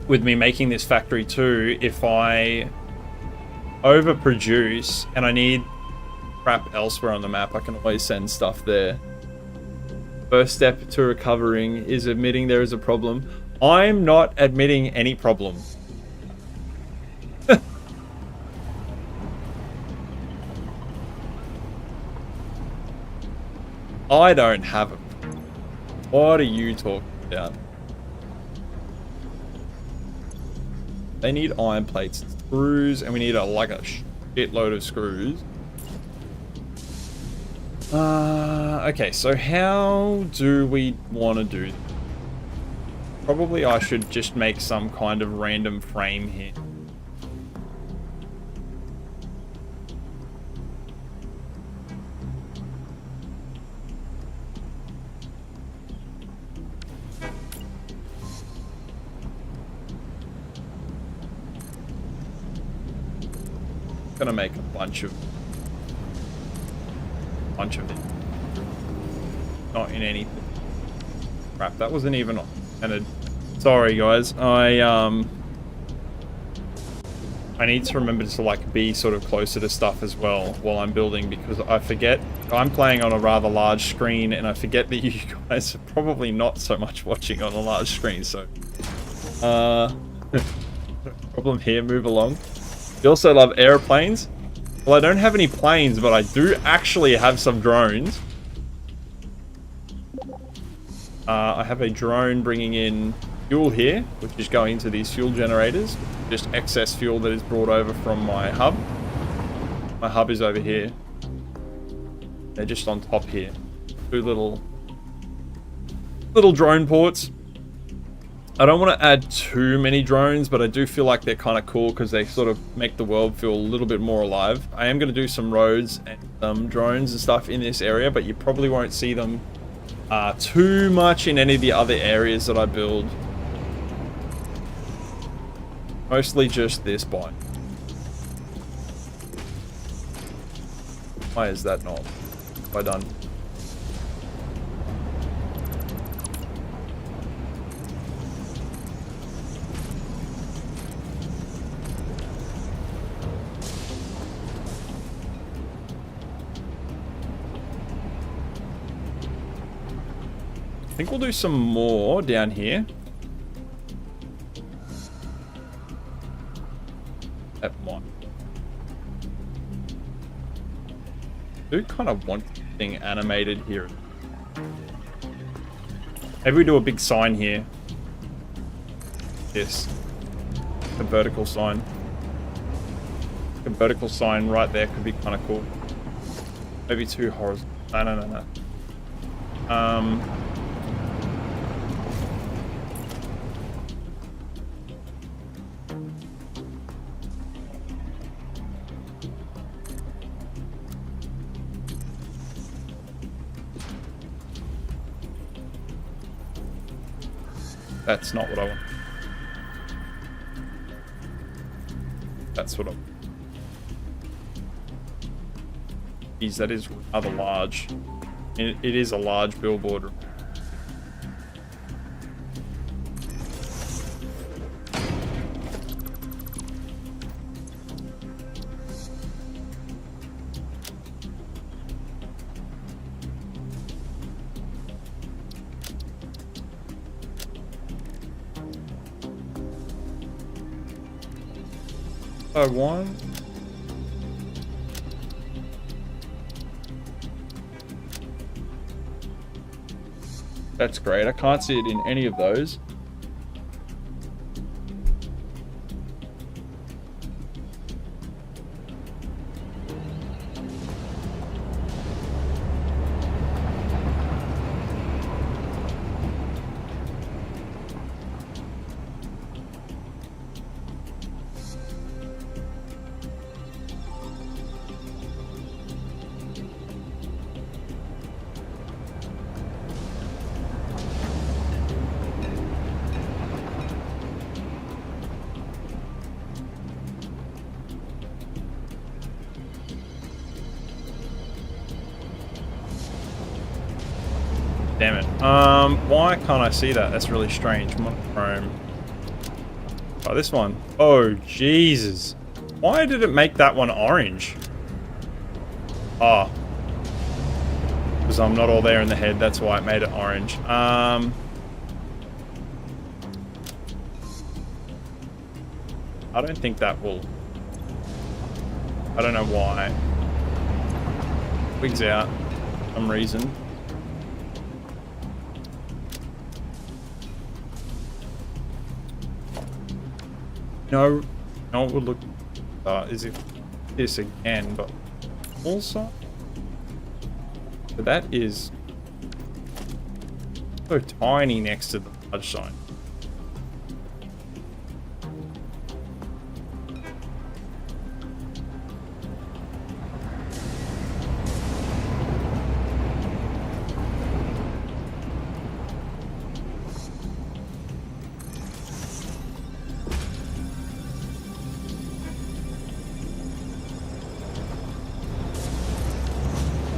with me making this factory too, if I overproduce and I need crap elsewhere on the map, I can always send stuff there. First step to recovering is admitting there is a problem. I'm not admitting any problem. I don't have a... What are you talking about? They need iron plates and screws, and we need like a shitload of screws. Okay, so how do we want to do this? Probably I should just make some kind of random frame here. Gonna make a bunch of them. Not in anything. Crap, that wasn't even on. And sorry guys, I I need to remember to like be sort of closer to stuff as well while I'm building, because I forget I'm playing on a rather large screen and I forget that you guys are probably not so much watching on a large screen. So, problem here, move along. You also love airplanes. Well, I don't have any planes, but I do actually have some drones. I have a drone bringing in fuel here, which is going to these fuel generators. Just excess fuel that is brought over from my hub. My hub is over here. They're just on top here. Two little drone ports. I don't want to add too many drones, but I do feel like they're kind of cool because they sort of make the world feel a little bit more alive. I am going to do some roads and some drones and stuff in this area, but you probably won't see them too much in any of the other areas that I build. Mostly just this biome. Why is that not? Have I done? I think we'll do some more down here. That might. I do kind of want thing animated here. Maybe we do a big sign here. Yes. A vertical sign. A vertical sign right there could be kind of cool. Maybe two horizontal. No. That's not what I want. That's what I want. Geez, that is rather large. It is a large billboard. One. That's great. I can't see it in any of those. Damn it. Why can't I see that? That's really strange. Monochrome. Oh, this one. Oh, Jesus. Why did it make that one orange? Oh. Because I'm not all there in the head. That's why it made it orange. I don't think that will... I don't know why. Wigs out. For some reason. No, it would look, is it this again, but also, but that is so tiny next to the large sign.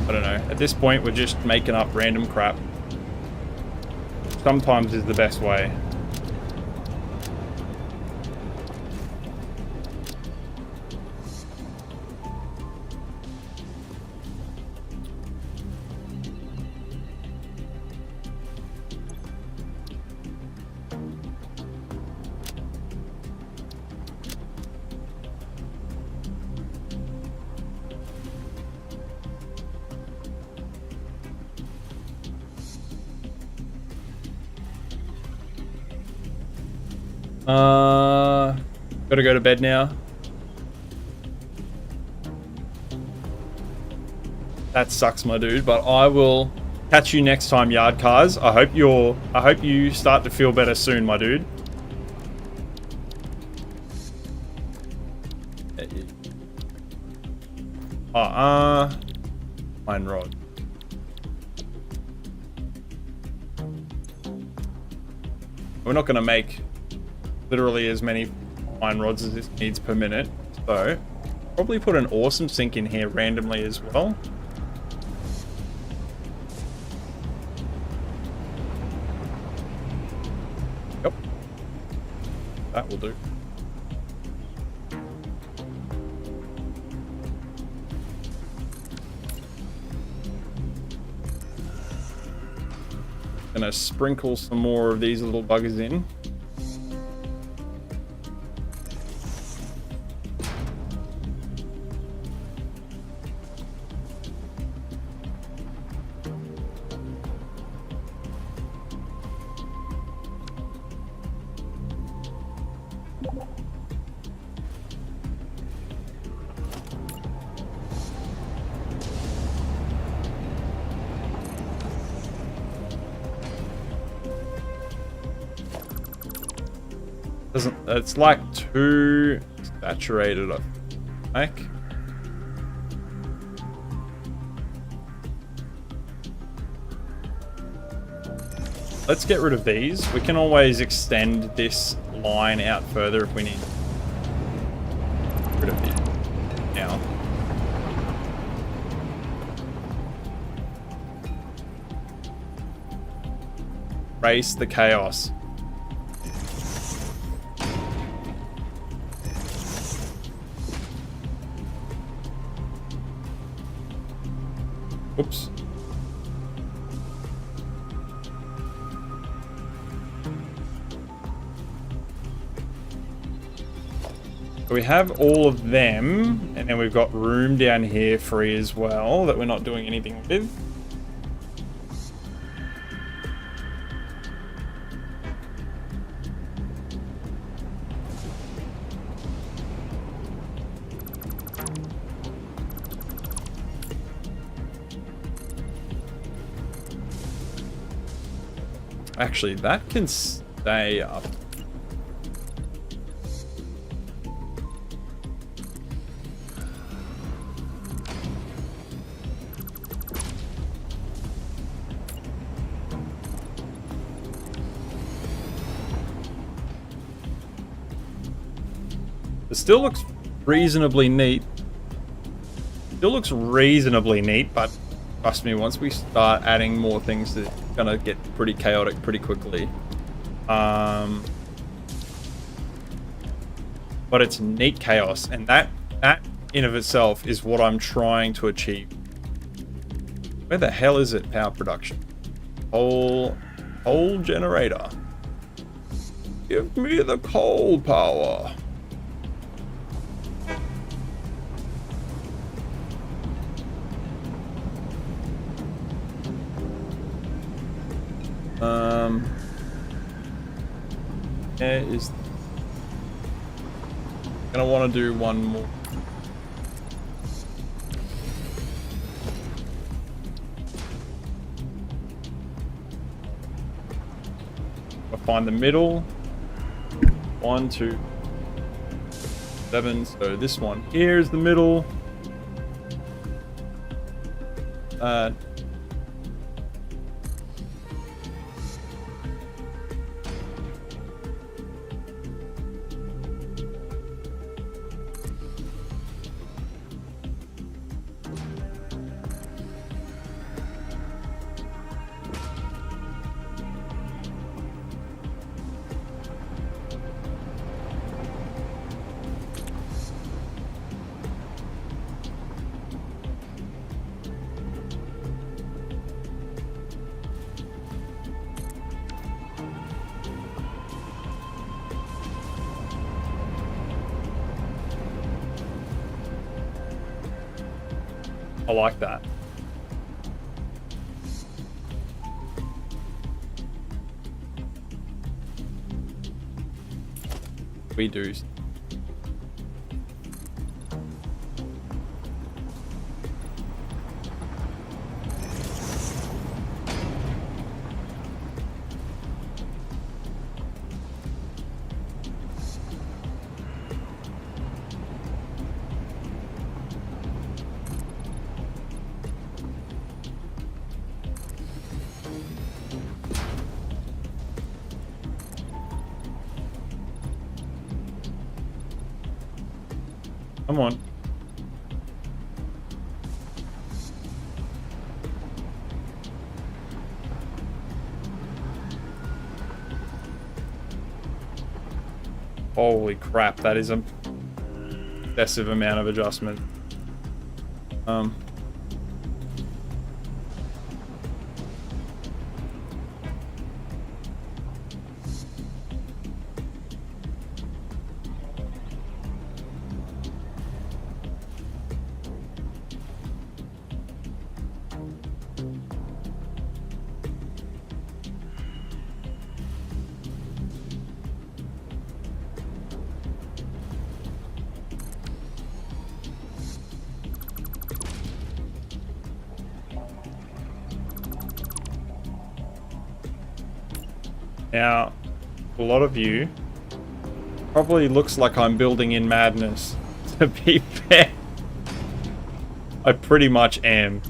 I don't know. At this point, we're just making up random crap. Sometimes is the best way. Gotta go to bed now. That sucks, my dude, but I will catch you next time, yard cars. I hope you start to feel better soon, my dude. Iron rod. We're not gonna make literally as many iron rods as this needs per minute, so probably put an awesome sink in here randomly as well. Yep, that will do. Gonna sprinkle some more of these little buggers in. It's like too saturated, I think. Let's get rid of these. We can always extend this line out further if we need. Get rid of these now. Race the chaos. Oops. So we have all of them, and then we've got room down here free as well that we're not doing anything with. Actually, that can stay up. It still looks reasonably neat. Still looks reasonably neat, but trust me, once we start adding more things, it's gonna get pretty chaotic pretty quickly. But it's neat chaos, and that in of itself is what I'm trying to achieve. Where the hell is it? Power production. Coal generator. Give me the coal power. There is. Gonna want to do one more. I'll find the middle. 1, 2, 7. So this one here is the middle. I like that. We do. Come on. Holy crap, that is an excessive amount of adjustment. Now, a lot of you probably looks like I'm building in madness. To be fair, I pretty much am.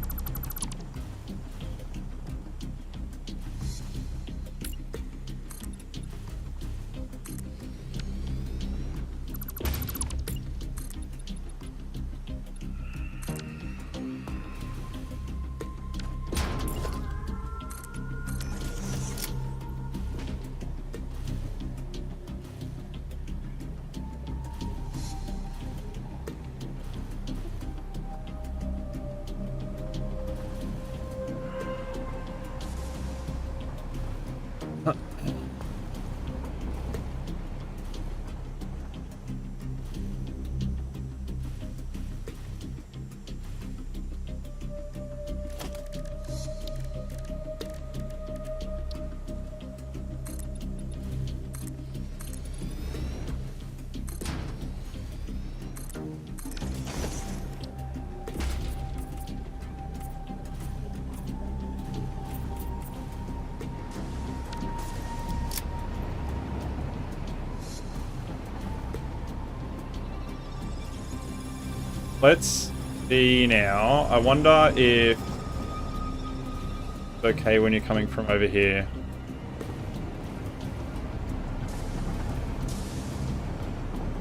Let's see now. I wonder if it's okay when you're coming from over here.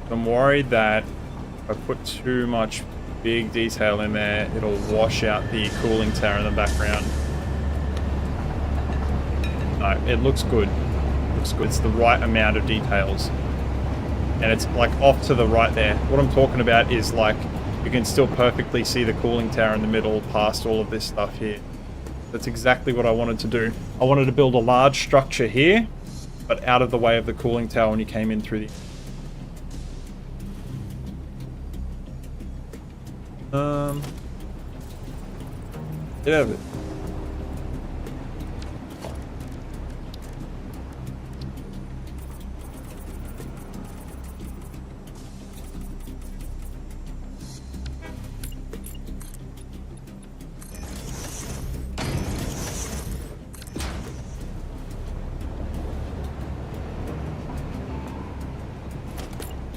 I'm worried that if I put too much big detail in there, it'll wash out the cooling tower in the background. No, it looks good. It looks good. It's the right amount of details. And it's like off to the right there. What I'm talking about is like you can still perfectly see the cooling tower in the middle past all of this stuff here. That's exactly what I wanted to do. I wanted to build a large structure here, but out of the way of the cooling tower when you came in through the... Get out of it.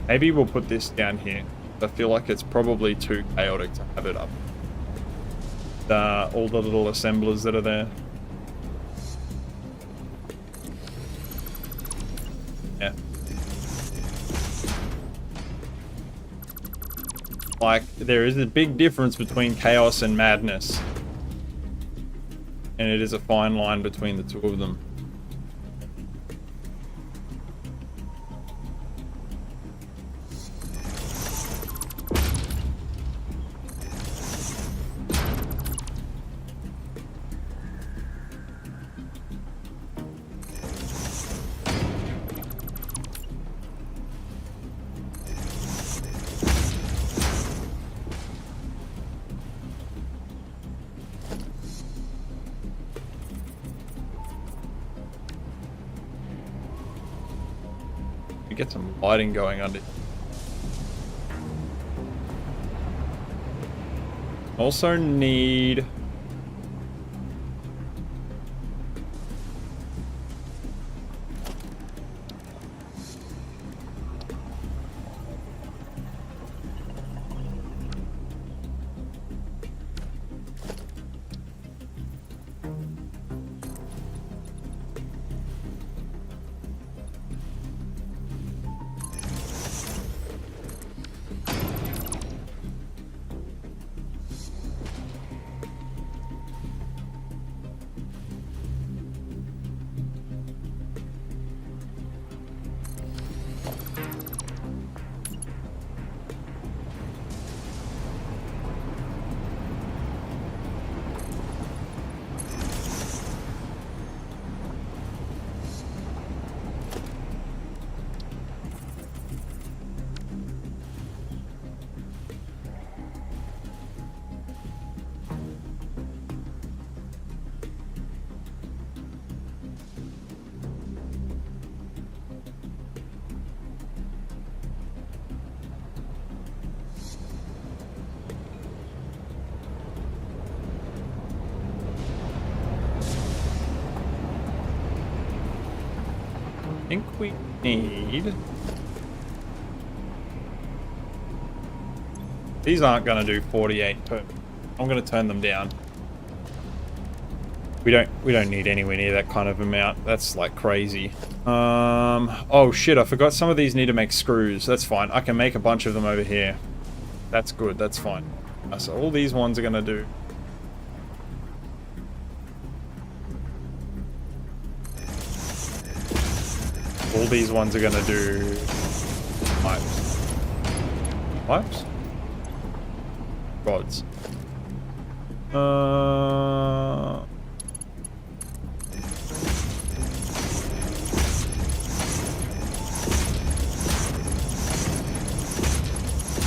Maybe we'll put this down here. I feel like it's probably too chaotic to have it up. All the little assemblers that are there. Yeah. Like, there is a big difference between chaos and madness. And it is a fine line between the two of them. We get some lighting going under. Also need... I think we need... These aren't going to do 48 per... I'm going to turn them down. We don't need anywhere near that kind of amount. That's like crazy. Oh shit, I forgot some of these need to make screws. That's fine. I can make a bunch of them over here. That's good. That's fine. So all these ones are going to do... All these ones are going to do pipes. Pipes? Rods.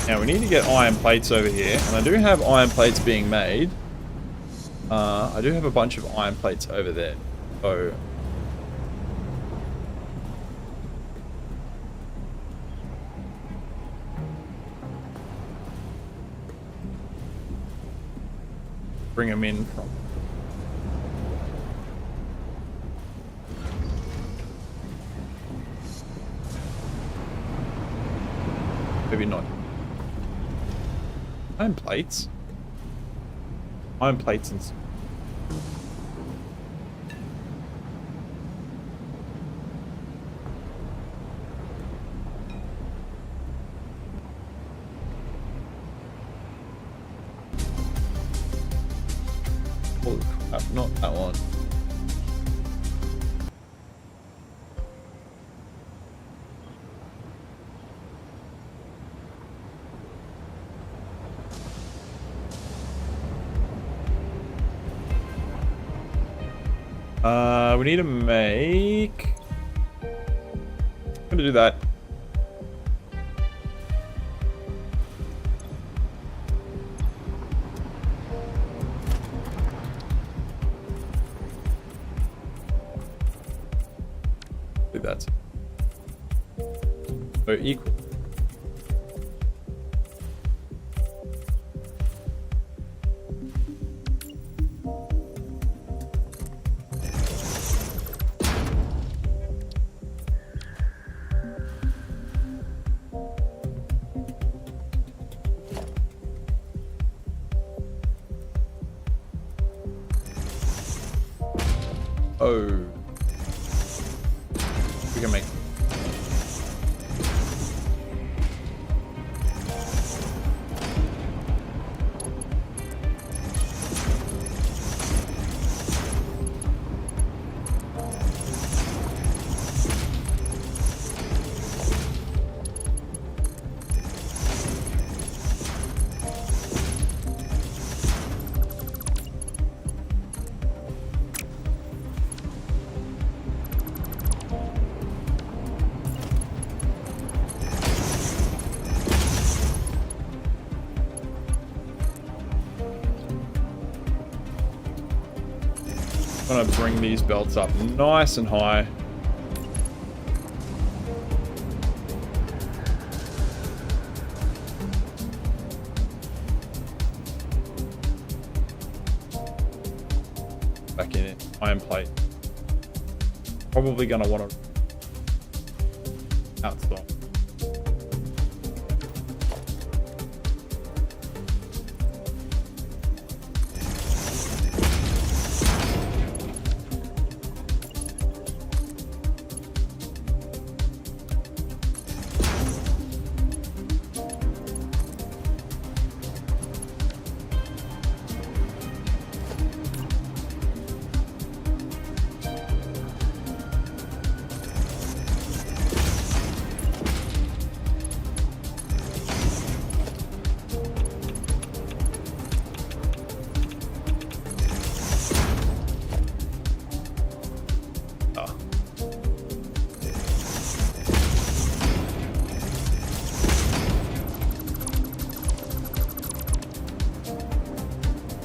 Now we need to get iron plates over here, and I do have iron plates being made. I do have a bunch of iron plates over there. So... bring them in from... Maybe not. Iron plates? Iron plates and... Holy crap, not that one. We need to make... I'm gonna do that. Do that. So equal. Oh. We can make... I'm gonna bring these belts up nice and high. back in it. Iron plate. Probably gonna want to outside.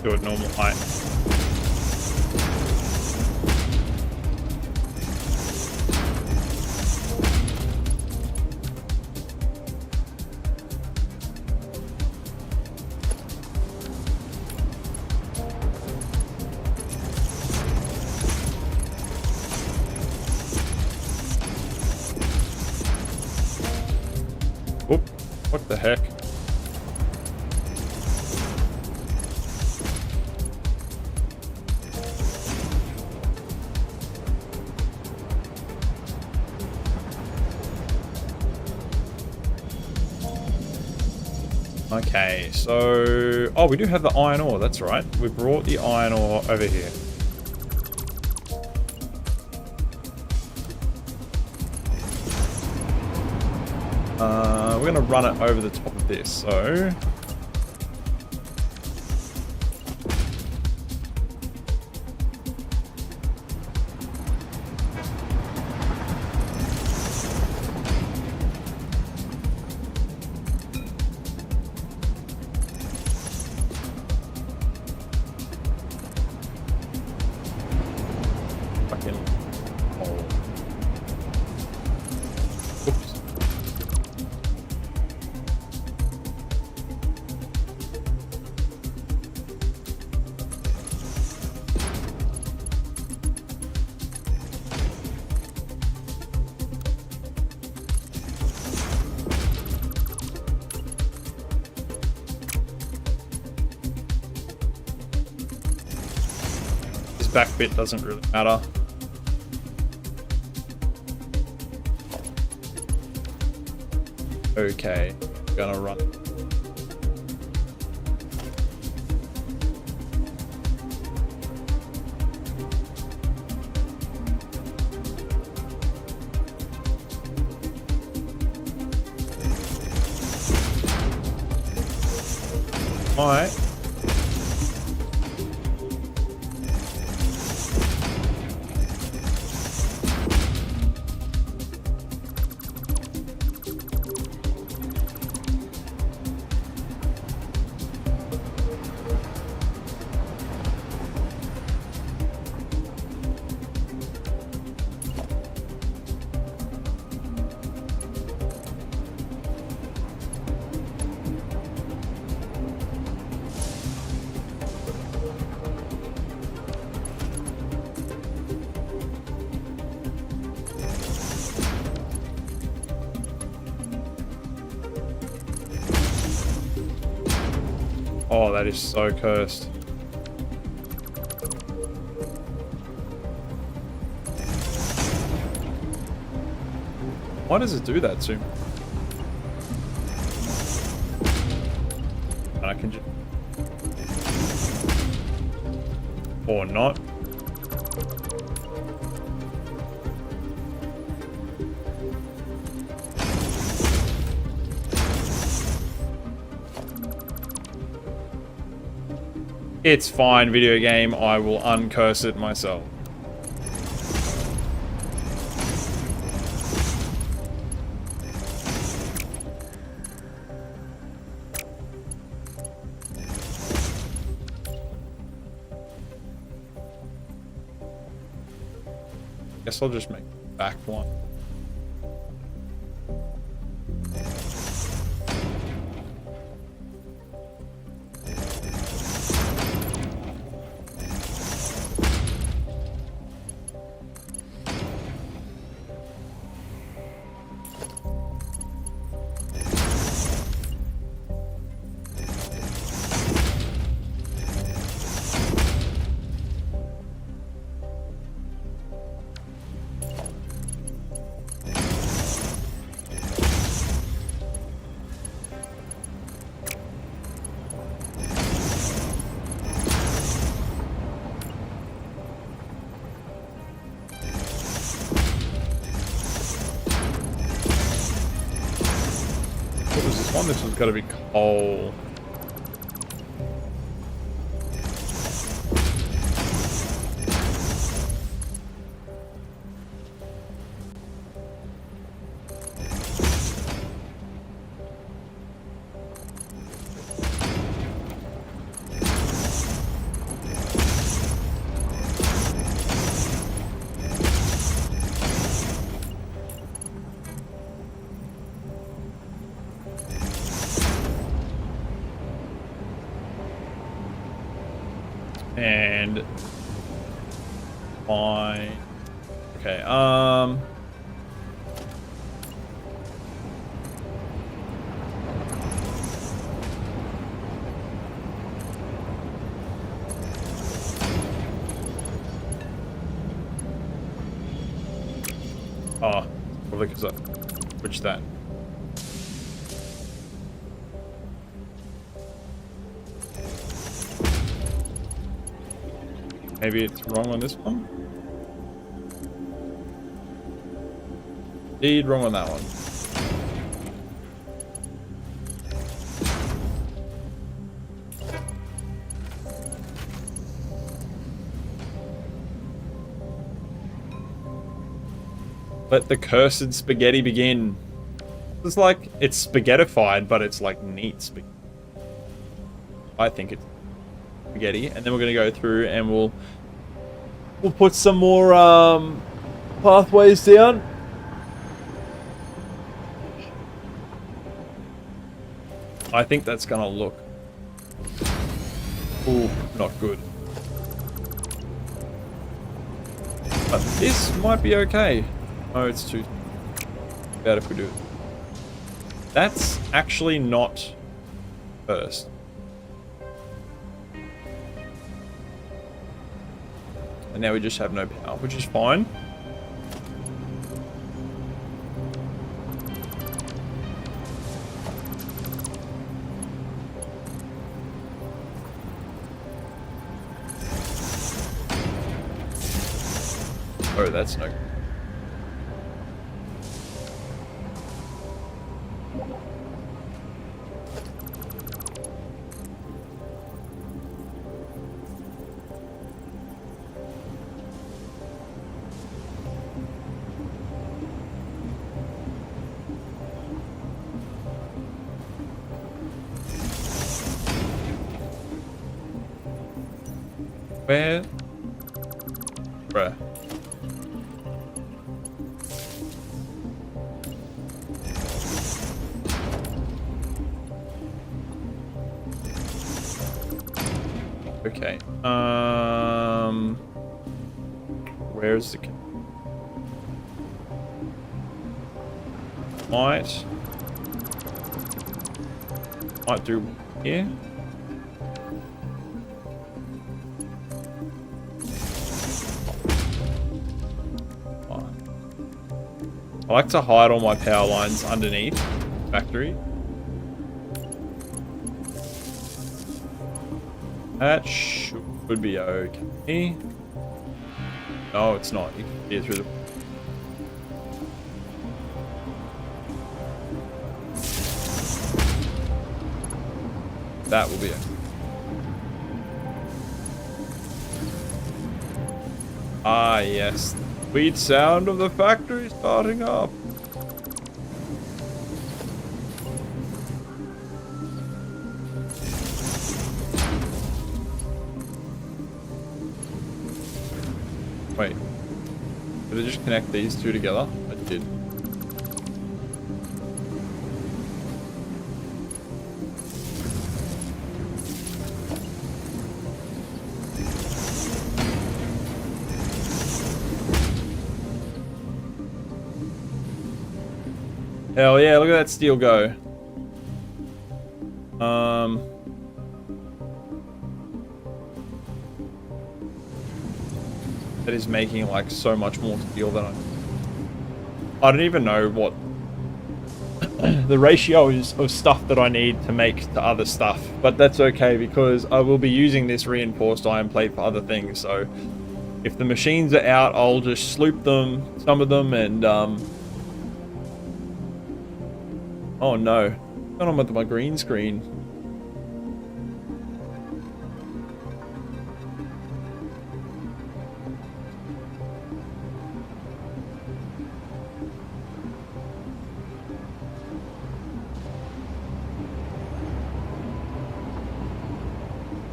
Do it normal height. Oop, what the heck? Okay, so... Oh, we do have the iron ore, that's right. We brought the iron ore over here. We're going to run it over the top of this, so... Back bit doesn't really matter. Okay, gonna run. All right. Oh, that is so cursed. Why does it do that to me? And I can just... Or not. It's fine, video game. I will uncurse it myself. Guess I'll just make the back one. this one. This one's got to be coal. And fine. Okay, oh, probably because I switched that. Maybe it's wrong on this one. Indeed, wrong on that one. Let the cursed spaghetti begin. It's like, it's spaghettified, but it's like neat spaghetti. I think it's spaghetti. And then we're gonna go through and we'll put some more pathways down. I think that's gonna look, ooh, not good. But this might be okay. Oh, it's too bad if we do it. That's actually not first. And now we just have no power, which is fine. Oh, that's no good. Where? Bruh. Okay. Where's the... Might do here. I like to hide all my power lines underneath the factory. That should be okay. No, it's not. You can see it through the... That will be it. Ah, yes. Sweet sound of the factory starting up. Wait. Did I just connect these two together? I did. Hell yeah, look at that steel go. That is making like so much more steel than I don't even know what the ratio is of stuff that I need to make to other stuff, but that's okay because I will be using this reinforced iron plate for other things. So if the machines are out, I'll just sloop them, some of them, and oh no. going on with my green screen?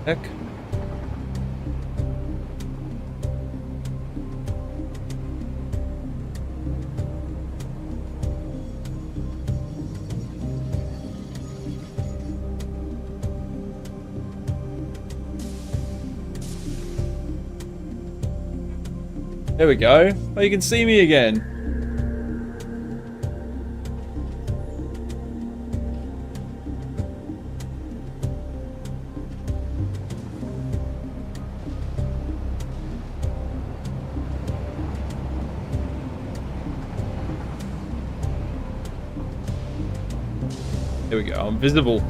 Heck. There we go. Oh, you can see me again. There we go. I'm visible.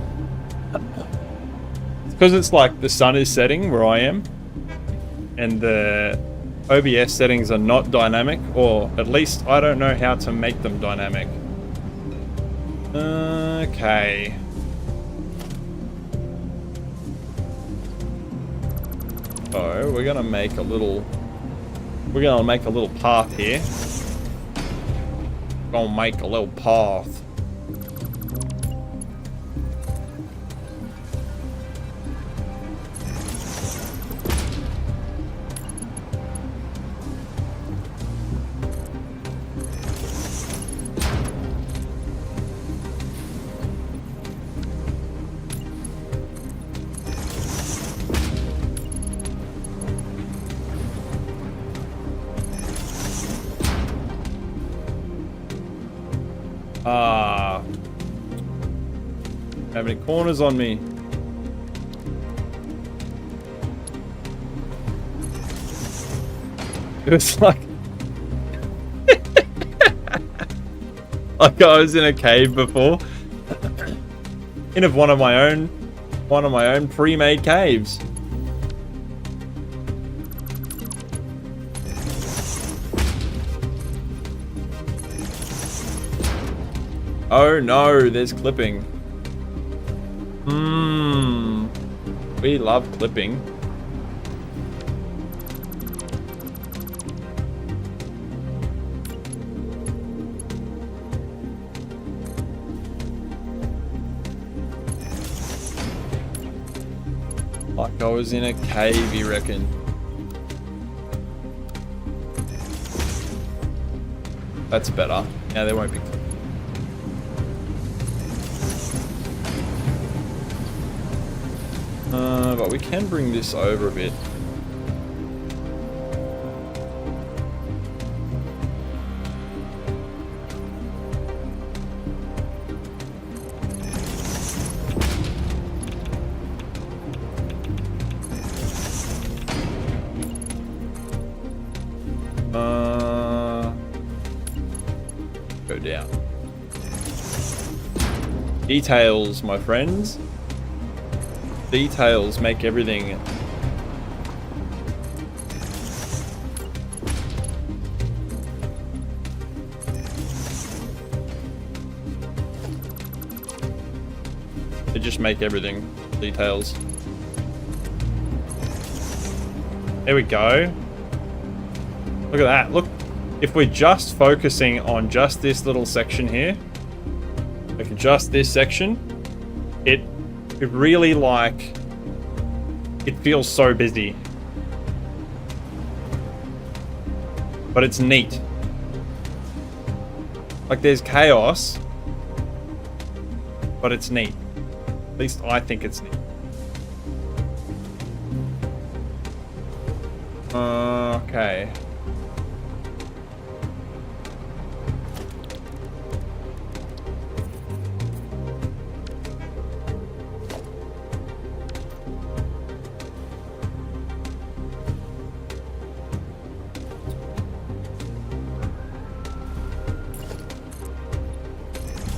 It's because it's like the sun is setting where I am, and the OBS settings are not dynamic, or at least I don't know how to make them dynamic. Okay. So we're gonna make a little path here. Gonna make a little path. Have any corners on me? It was like like I was in a cave before. In one of my own pre-made caves. Oh no, there's clipping. We love clipping. Like I was in a cave, you reckon? That's better. Now there won't be. But we can bring this over a bit. Go down. Details, my friends. Details make everything. They just make everything. Details. There we go. Look at that. Look, if we're just focusing on just this little section here, like just this section, it really, like, it feels so busy. But it's neat. Like, there's chaos, but it's neat. At least I think it's neat. Okay.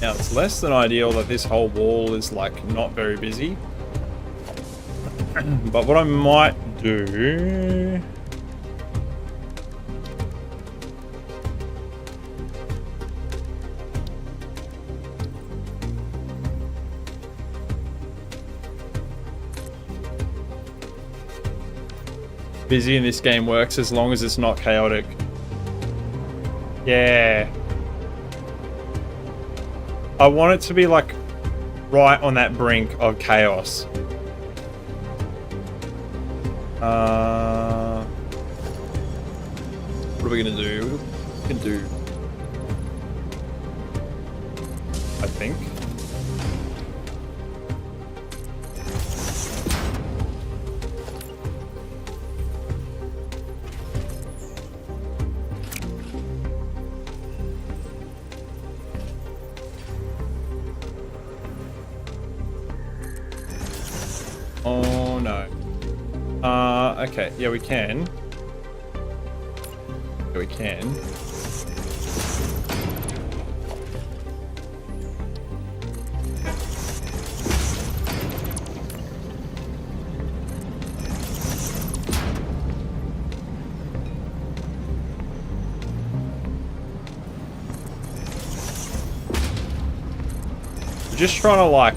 Now, it's less than ideal that this whole wall is, like, not very busy. But what I might do... busy and this game works as long as it's not chaotic. Yeah. I want it to be like right on that brink of chaos. What are we gonna do? We can do, I think. Oh no. Okay, yeah, we can. Yeah, we can. We're just trying to like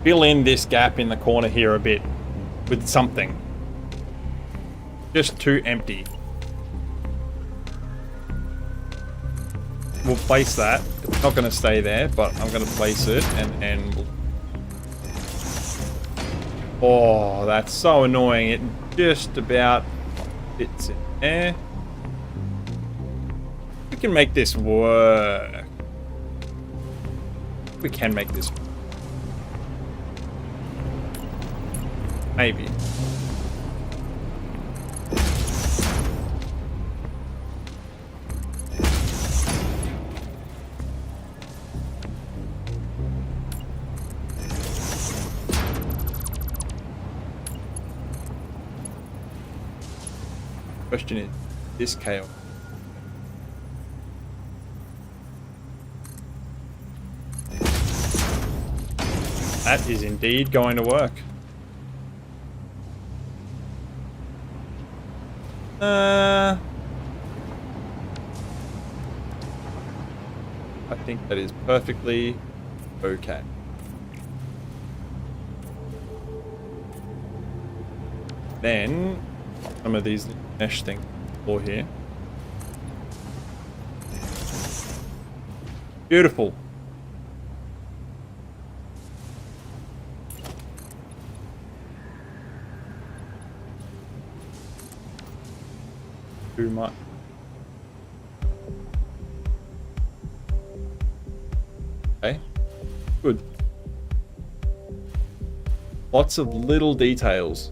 fill in this gap in the corner here a bit with something. Just too empty. We'll place that. It's not going to stay there, but I'm going to place it and we'll... Oh, that's so annoying. It just about fits in there. We can make this work. We can make this work. Maybe. Question is, this chaos. That is indeed going to work. I think that is perfectly okay. Then some of these mesh things for here. Beautiful. Too much. Okay, good. Lots of little details.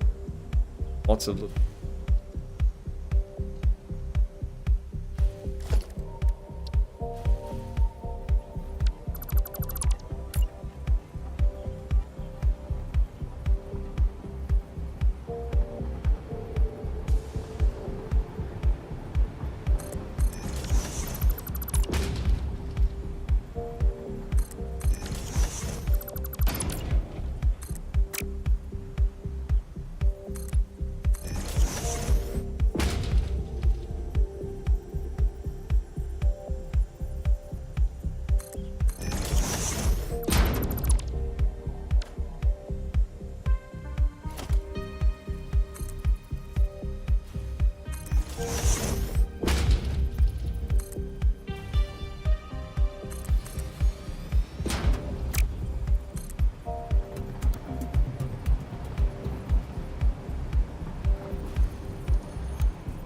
Lots of little.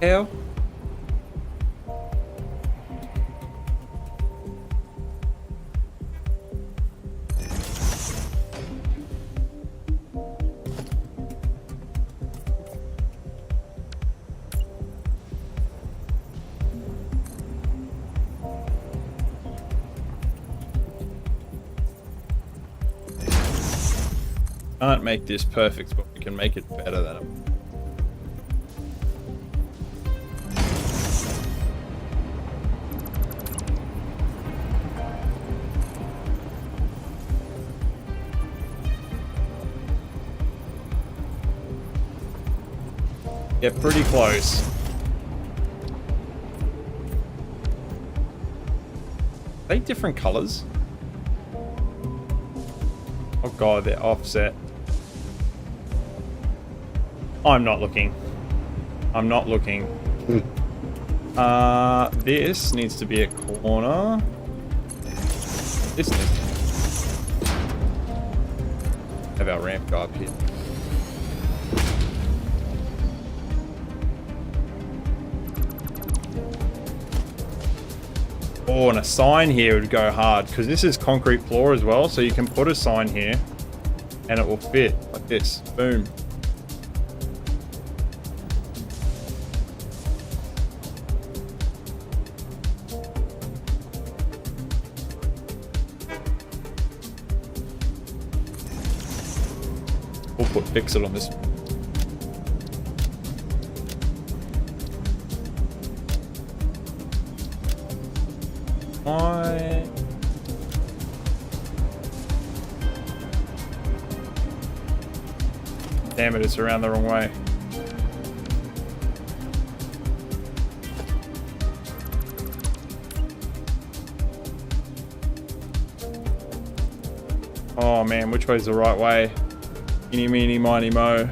Hell. Can't make this perfect, but we can make it better than it. Get pretty close. Are they different colors? Oh god, they're offset. I'm not looking. I'm not looking. This needs to be a corner. This needs to have our ramp go up here. Oh, and a sign here would go hard because this is concrete floor as well, so you can put a sign here and it will fit like this. Boom. We'll put fix it on this. Damn it, it's around the wrong way. Oh man, which way's the right way? Eeny, meeny, miny, mo.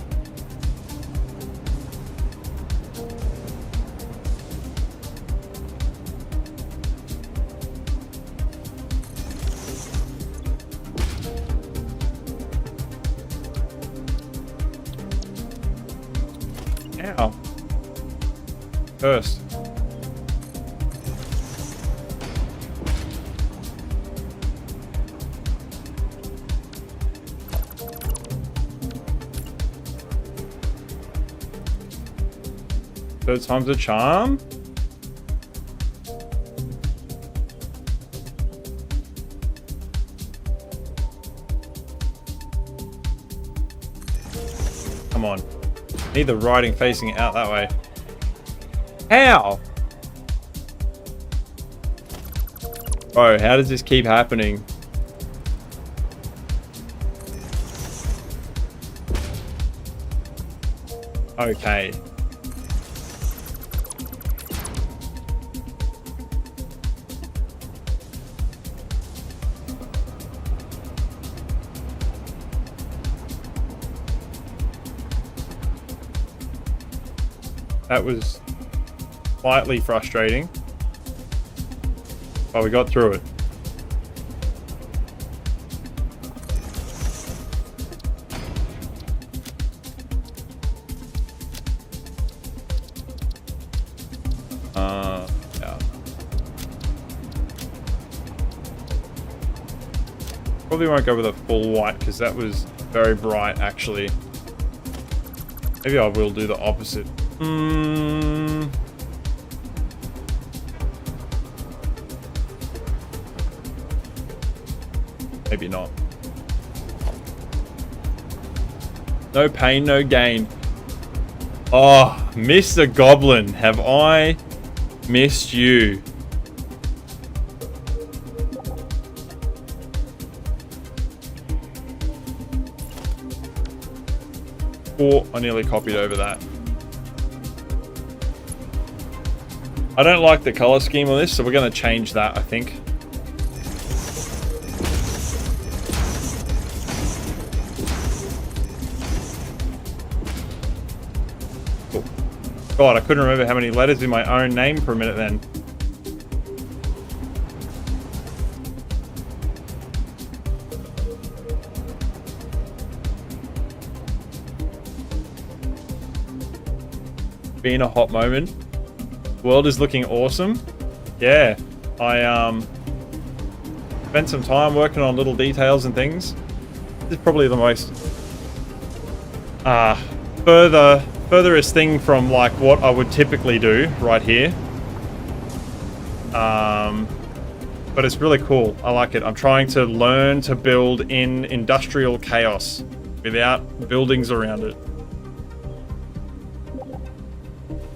Ow. First. Third time's a charm. Come on. Need the writing facing out that way. How? Bro, how does this keep happening? Okay. That was slightly frustrating, but we got through it. Yeah. Probably won't go with a full white because that was very bright actually. Maybe I will do the opposite. Maybe not. No pain, no gain. Oh, Mr. Goblin, have I missed you? Oh, I nearly copied over that. I don't like the color scheme on this, so we're going to change that, I think. Cool. God, I couldn't remember how many letters in my own name for a minute then. Been a hot moment. World is looking awesome. Yeah, I spent some time working on little details and things. This is probably the most furthest thing from like what I would typically do right here. But it's really cool. I like it. I'm trying to learn to build in industrial chaos without buildings around it.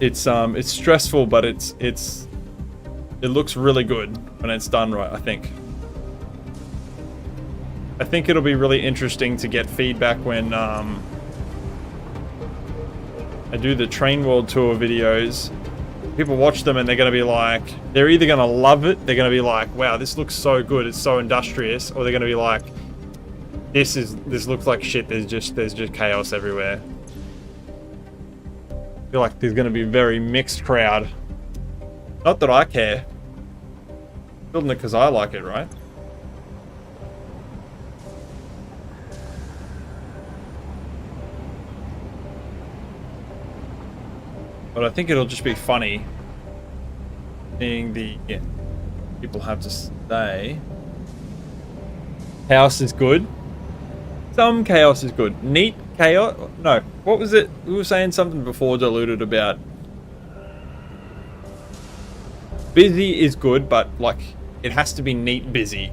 It's stressful, but it looks really good when it's done right, I think. I think it'll be really interesting to get feedback when I do the Trainworld tour videos. People watch them and they're going to be like, they're either going to love it, they're going to be like, wow, this looks so good, it's so industrious, or they're going to be like, this looks like shit, there's just chaos everywhere. I feel like there's going to be a very mixed crowd. Not that I care. Building it because I like it, right? But I think it'll just be funny seeing the people have to say. Chaos is good. Some chaos is good. Neat chaos? No. What was it? We were saying something before diluted about busy is good, but like it has to be neat busy.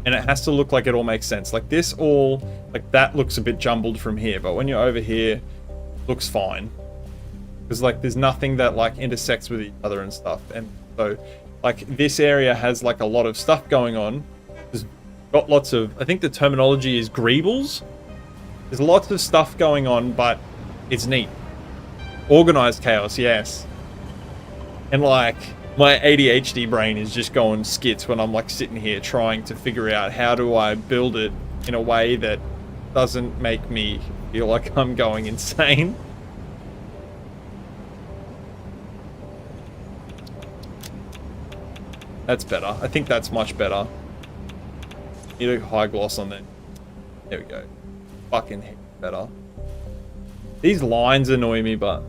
And it has to look like it all makes sense. Like this all, like that looks a bit jumbled from here, but when you're over here, it looks fine. Because like there's nothing that like intersects with each other and stuff. And so like this area has like a lot of stuff going on. There's got lots of, I think the terminology is greebles. There's lots of stuff going on, but it's neat. Organized chaos, yes. And like my ADHD brain is just going skits when I'm like sitting here trying to figure out how do I build it in a way that doesn't make me feel like I'm going insane. That's better. I think that's much better. Need a high gloss on that. There we go. Fucking heck better. These lines annoy me, but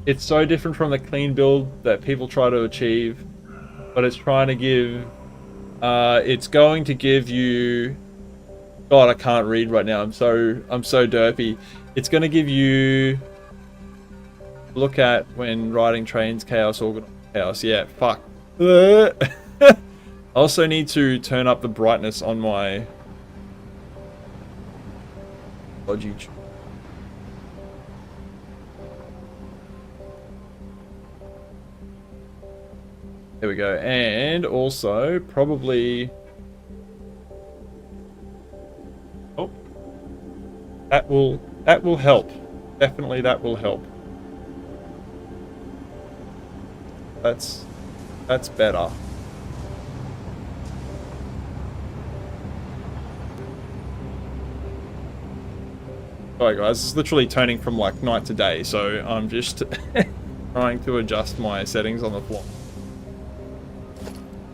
it's so different from the clean build that people try to achieve. But it's trying to give it's going to give you, God, I can't read right now. I'm so derpy. It's going to give you, look at when riding trains, chaos, organized chaos. Yeah, fuck. I also need to turn up the brightness on my dodgy. There we go. And also probably, oh, that will help. Definitely that will help. That's better. Sorry guys, it's literally turning from like night to day, so I'm just trying to adjust my settings on the floor.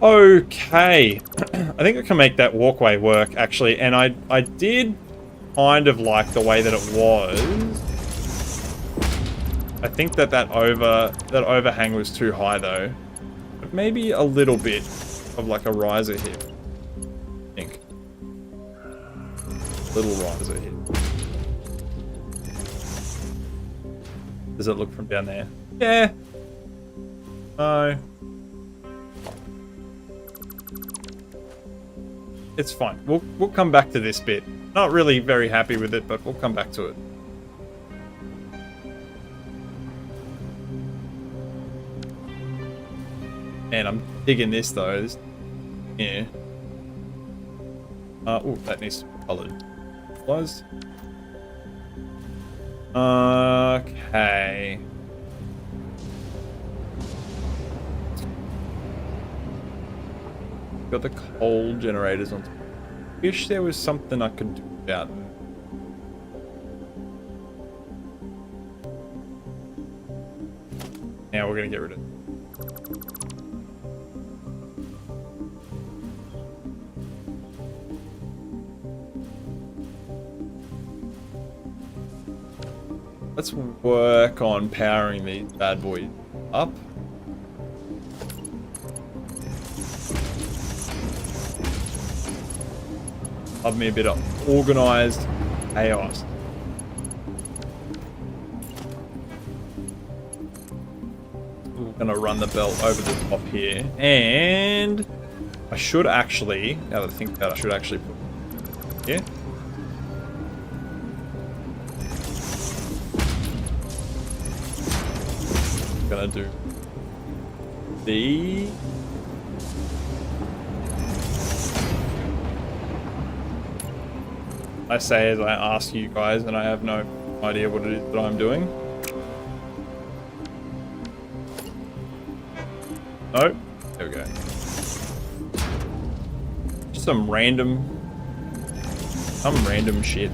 Okay, I think I can make that walkway work actually, and I did kind of like the way that it was. I think that overhang was too high though. But maybe a little bit of like a riser here. I think. Little riser here. Does it look from down there? Yeah. No. It's fine. We'll come back to this bit. Not really very happy with it, but we'll come back to it. Man, I'm digging this though. Yeah. Oh, that needs to be colored. Closed. Okay. Got the coal generators on. Wish there was something I could do about it. Now we're gonna get rid of it. Let's work on powering these bad boys up. Love me a bit of organized chaos. We're gonna run the belt over the top here, and I should actually, now that I think about it, I should actually put here. Gonna do the I say as I ask you guys, and I have no idea what it is that I'm doing. Oh, there we go. Just some random shit.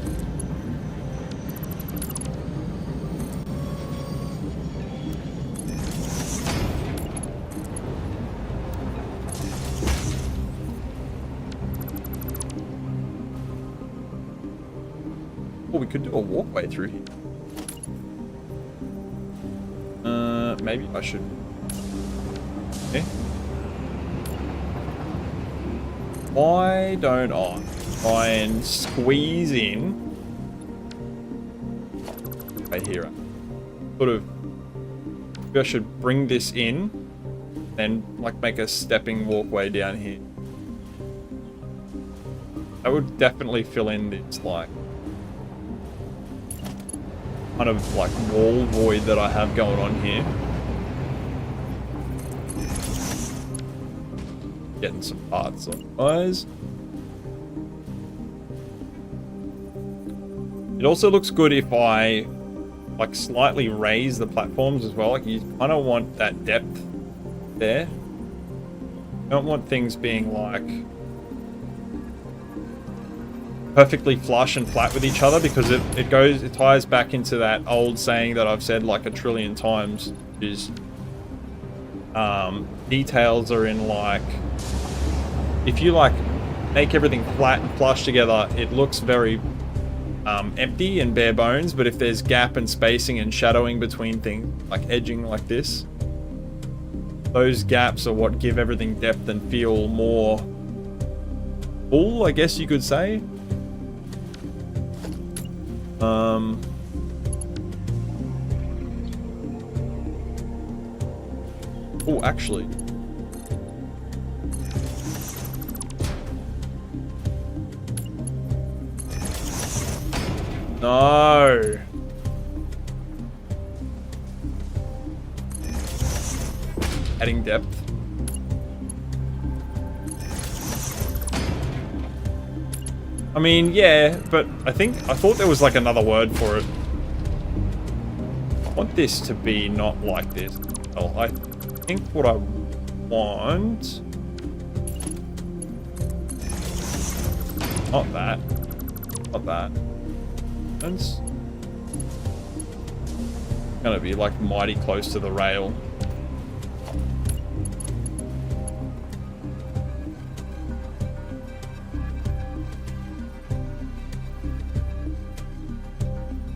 could do a walkway through here. Maybe I should. Okay. Why don't I try and squeeze in? Right here. Sort of. Maybe I should bring this in, and like make a stepping walkway down here. That would definitely fill in this like kind of like wall void that I have going on here. Getting some parts on eyes. It also looks good if I like slightly raise the platforms as well. Like you kind of want that depth there. You don't want things being like perfectly flush and flat with each other, because it ties back into that old saying that I've said like a trillion times, which is details are in like, if you like make everything flat and flush together, it looks very empty and bare bones. But if there's gap and spacing and shadowing between things, like edging like this, those gaps are what give everything depth and feel more full, I guess you could say. Oh, actually. No. Adding depth. I mean, yeah, but I thought there was like another word for it. I want this to be not like this. Well, I think what I want... Not that. Not that. It's gonna be like mighty close to the rail.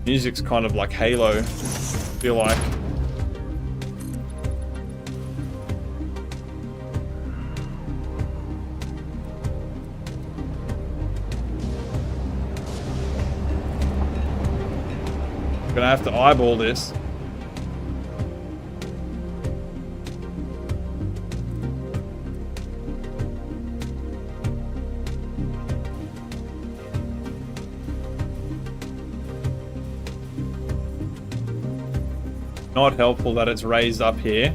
Music's kind of like Halo, I feel like. I'm gonna have to eyeball this. Not helpful that it's raised up here.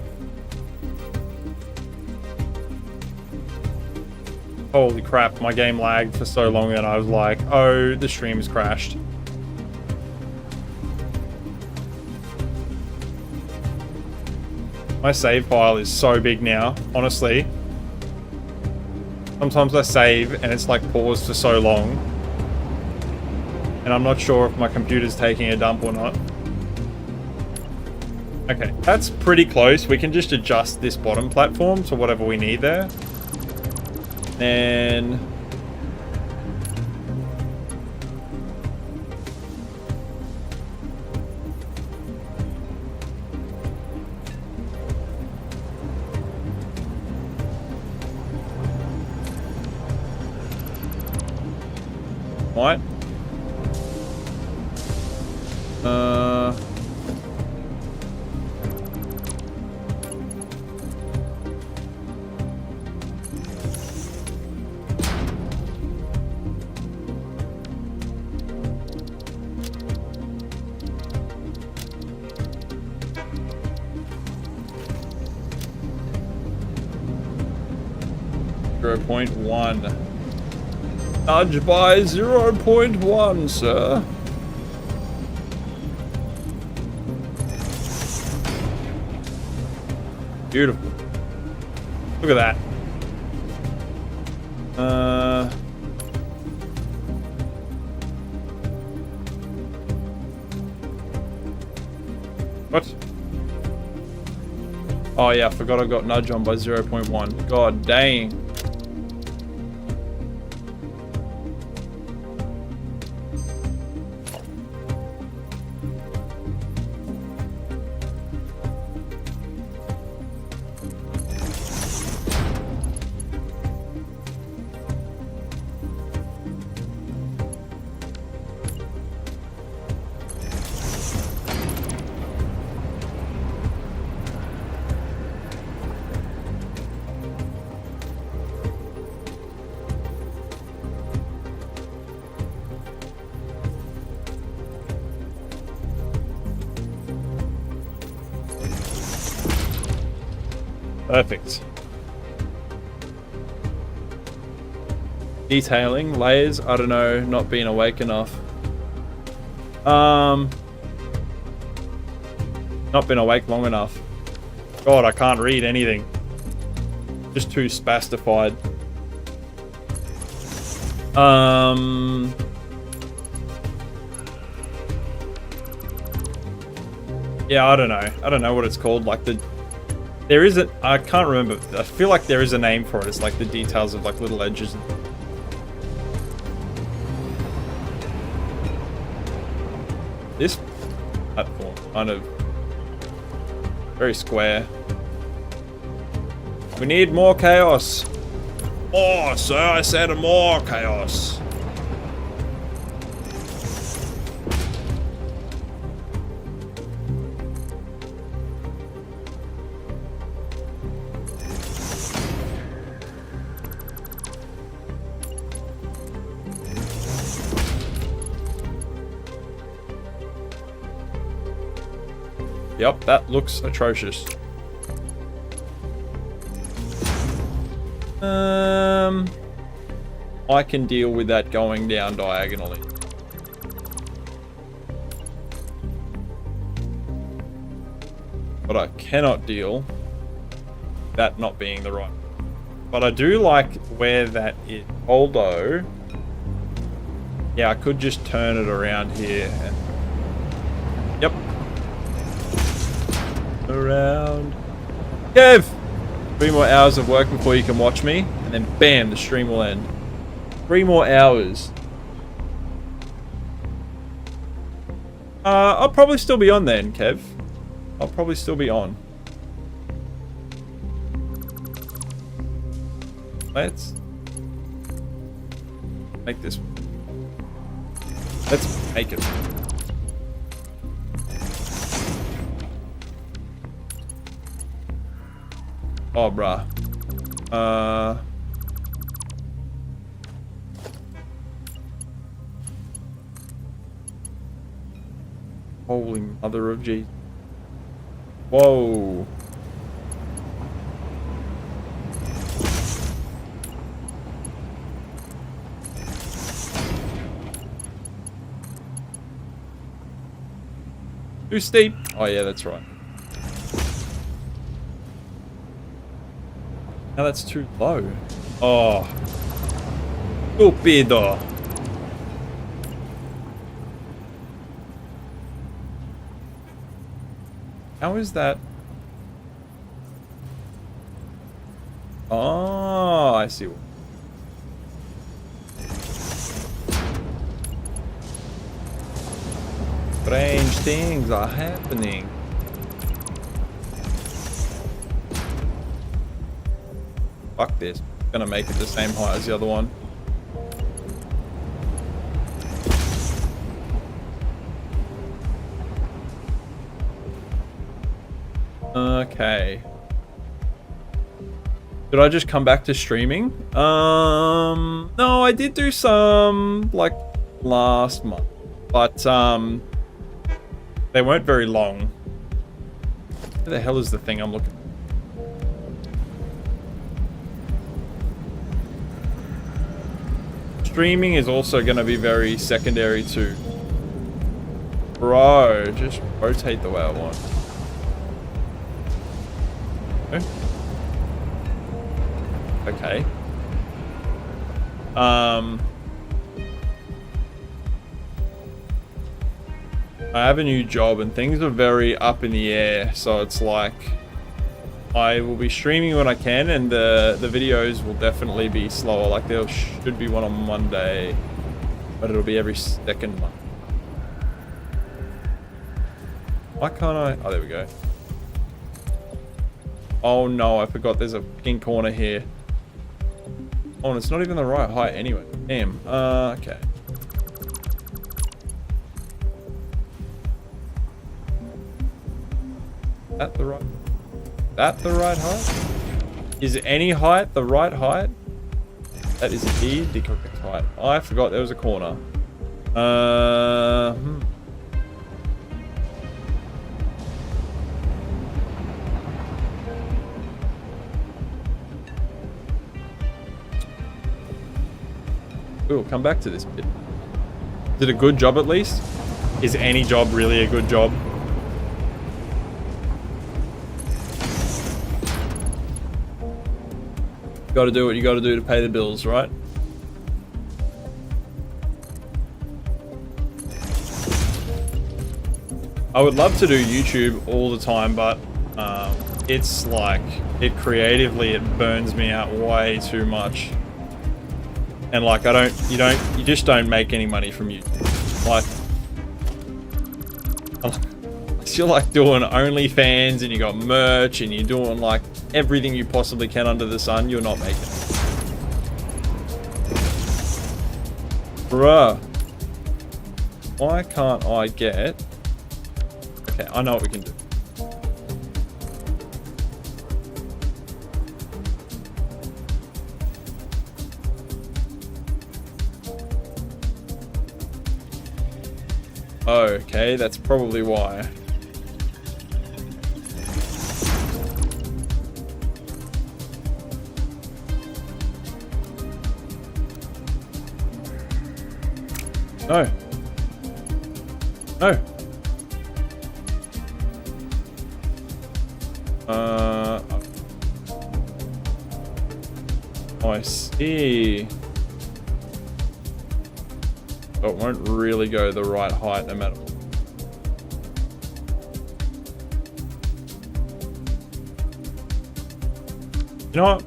Holy crap, my game lagged for so long that I was like, oh, the stream's crashed. My save file is so big now, honestly. Sometimes I save and it's like paused for so long, and I'm not sure if my computer's taking a dump or not. Okay, that's pretty close. We can just adjust this bottom platform to whatever we need there. And... what? 0.1. Nudge by 0.1, sir. Beautiful. Look at that. What? Oh yeah, I forgot I got nudge on by 0.1. God dang. Perfect. Detailing, layers, I don't know, not being awake enough. Not been awake long enough. God, I can't read anything. Just too spastified. Yeah, I don't know. I don't know what it's called. Like there is a, I can't remember. I feel like there is a name for it. It's like the details of like little edges. This platform kind of very square. We need more chaos. Oh, sir, I said more chaos. Yep, that looks atrocious. I can deal with that going down diagonally. But I cannot deal with that not being the right. But I do like where that is. Although, yeah, I could just turn it around here. And, yep. Around. Kev! 3 more hours of work before you can watch me. And then bam, the stream will end. 3 more hours. I'll probably still be on then, Kev. I'll probably still be on. Let's make this. Let's make it. Oh, bruh. Holy mother of Jesus. Whoa. Too steep. Oh yeah, that's right. Now that's too low. Oh. Stupido. How is that? Oh, I see. Strange things are happening. Fuck this. I'm gonna make it the same height as the other one. Okay. Did I just come back to streaming? No, I did do some like last month, but they weren't very long. Where the hell is the thing I'm looking for? Streaming is also going to be very secondary too. Bro, just rotate the way I want. Okay. I have a new job and things are very up in the air, so it's like I will be streaming when I can, and the videos will definitely be slower. Like there should be one on Monday, but it'll be every second month. Why can't I? Oh, there we go. Oh no, I forgot there's a pink corner here. Oh, and it's not even the right height anyway. Damn. Okay. That the right height? Is any height the right height? That is indeed the correct height. I forgot there was a corner. We'll come back to this bit. Did a good job at least? Is any job really a good job? You gotta do what you gotta do to pay the bills, right? I would love to do YouTube all the time, but it's like, it burns me out way too much. And like, you just don't make any money from YouTube. Like, unless you're like doing OnlyFans and you got merch and you're doing like everything you possibly can under the sun, you're not making it. Bruh. Why can't I get... Okay, I know what we can do. Okay, that's probably why. No. No. I see. But it won't really go the right height no matter what. You know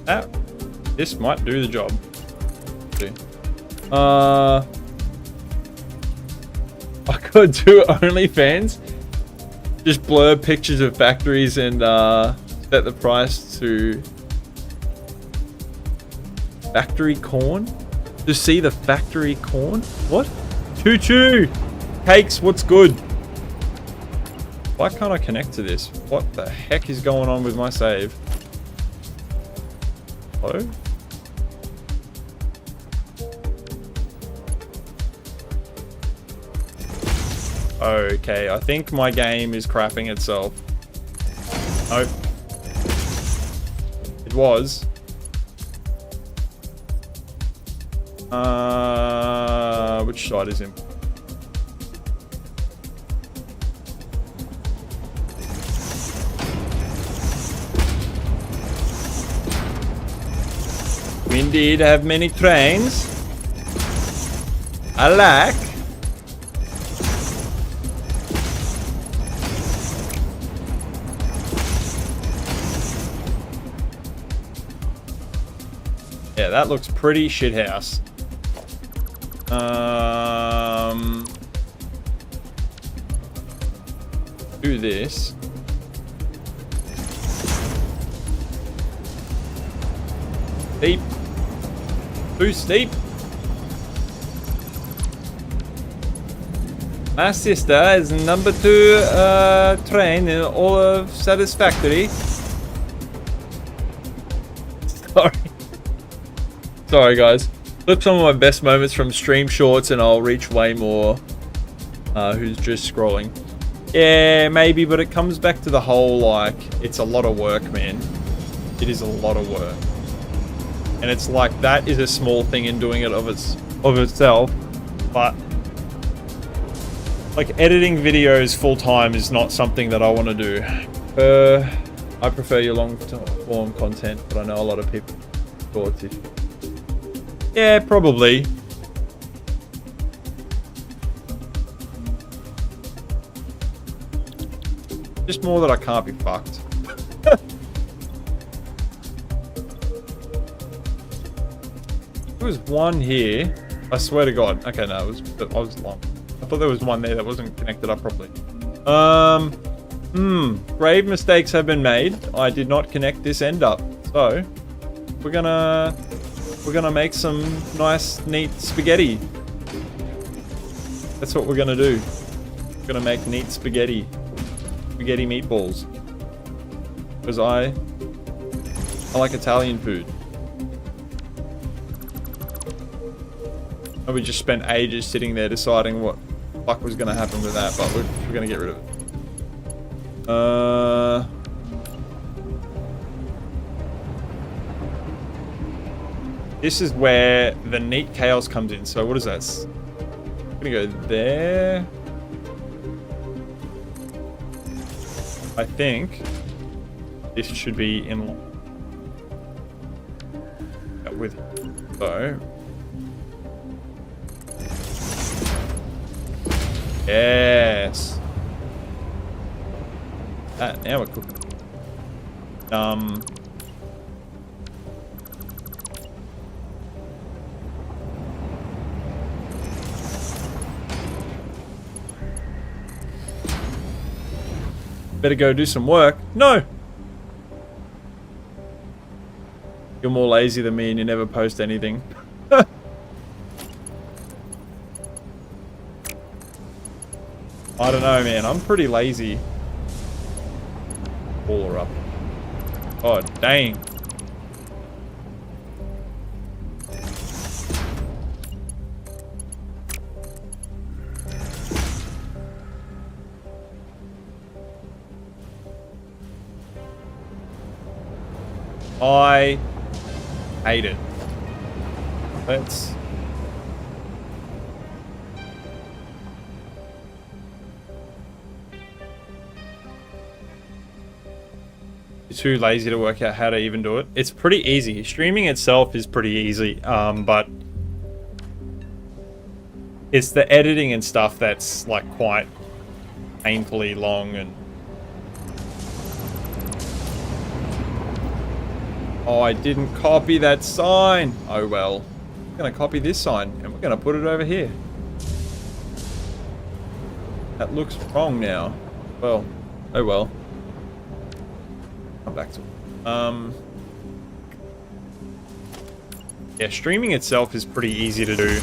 what? This might do the job. I could do OnlyFans. Just blur pictures of factories and set the price to factory corn. To see the factory corn? What? Choo-choo! Cakes, what's good? Why can't I connect to this? What the heck is going on with my save? Hello? Okay, I think my game is crapping itself. Nope. It was. Which side is in? We indeed have many trains. I like. Yeah, that looks pretty shithouse. Do this. Steep. Too steep. My sister is number 2 train in all of Satisfactory. Sorry. Sorry guys. Clip some of my best moments from stream shorts and I'll reach way more who's just scrolling. Yeah, maybe, but it comes back to the whole, like, it's a lot of work, man. It is a lot of work. And it's like, that is a small thing in doing it of itself. But, like, editing videos full-time is not something that I want to do. I prefer your long-form content, but I know a lot of people shorts issues. Yeah, probably. Just more that I can't be fucked. There was one here. I swear to God. Okay, no, I was long. I thought there was one there that wasn't connected up properly. Grave mistakes have been made. I did not connect this end up. So, we're gonna make some nice, neat spaghetti. That's what we're gonna do. We're gonna make neat spaghetti meatballs. Because I like Italian food. And we just spent ages sitting there deciding what the fuck was gonna happen with that, but we're gonna get rid of it. This is where the neat chaos comes in. So what is that? I'm gonna go there. I think this should be in line with so. Yes. Now we're cooking. Better go do some work. No! You're more lazy than me and you never post anything. I don't know, man. I'm pretty lazy. Baller up. Oh, dang. I hate it. Let's... You're too lazy to work out how to even do it. It's pretty easy. Streaming itself is pretty easy, but it's the editing and stuff that's like quite painfully long and... Oh, I didn't copy that sign. Oh well. I'm gonna copy this sign and we're gonna put it over here. That looks wrong now. Well, oh well. Come back to it. Yeah, streaming itself is pretty easy to do.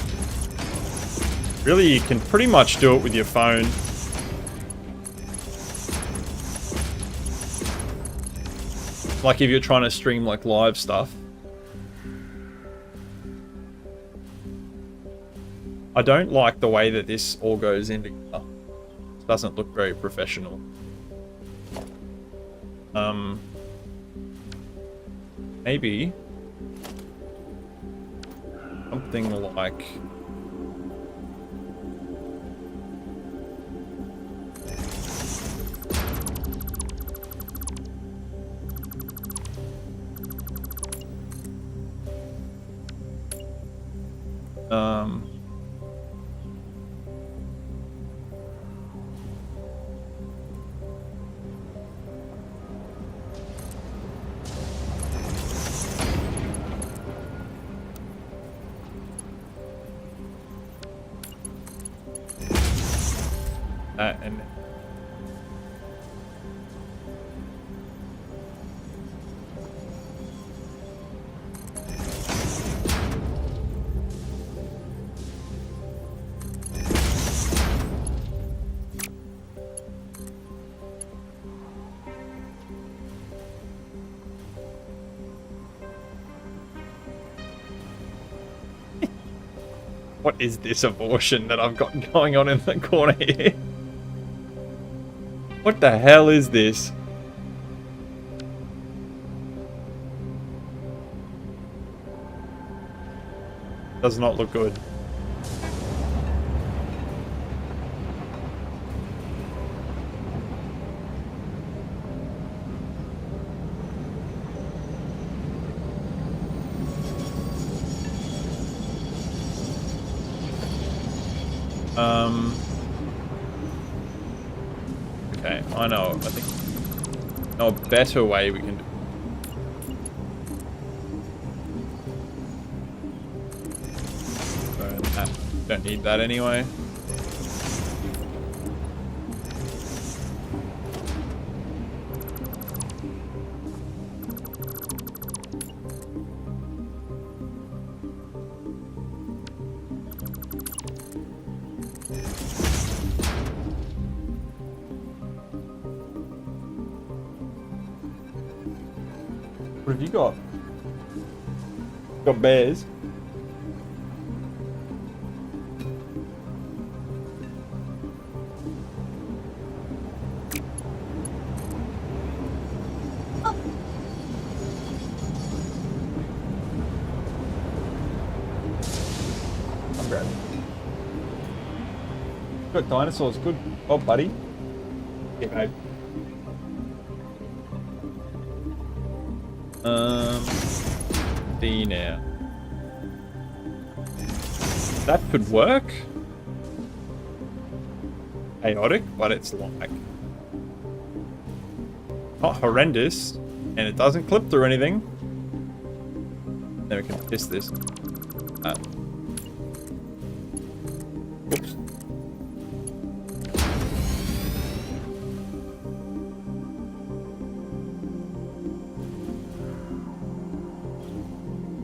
Really, you can pretty much do it with your phone. Like if you're trying to stream like live stuff. I don't like the way that this all goes in together. It doesn't look very professional. Maybe something like and what is this abortion that I've got going on in the corner here? What the hell is this? Does not look good. Okay, I know. I think no better way we can do. Don't need that anyway. What have you got? Got bears? got dinosaurs. Good. Oh, buddy. Yeah, babe. D now. That could work. Chaotic, but it's like not horrendous, and it doesn't clip through anything. Then we can piss this. Oops.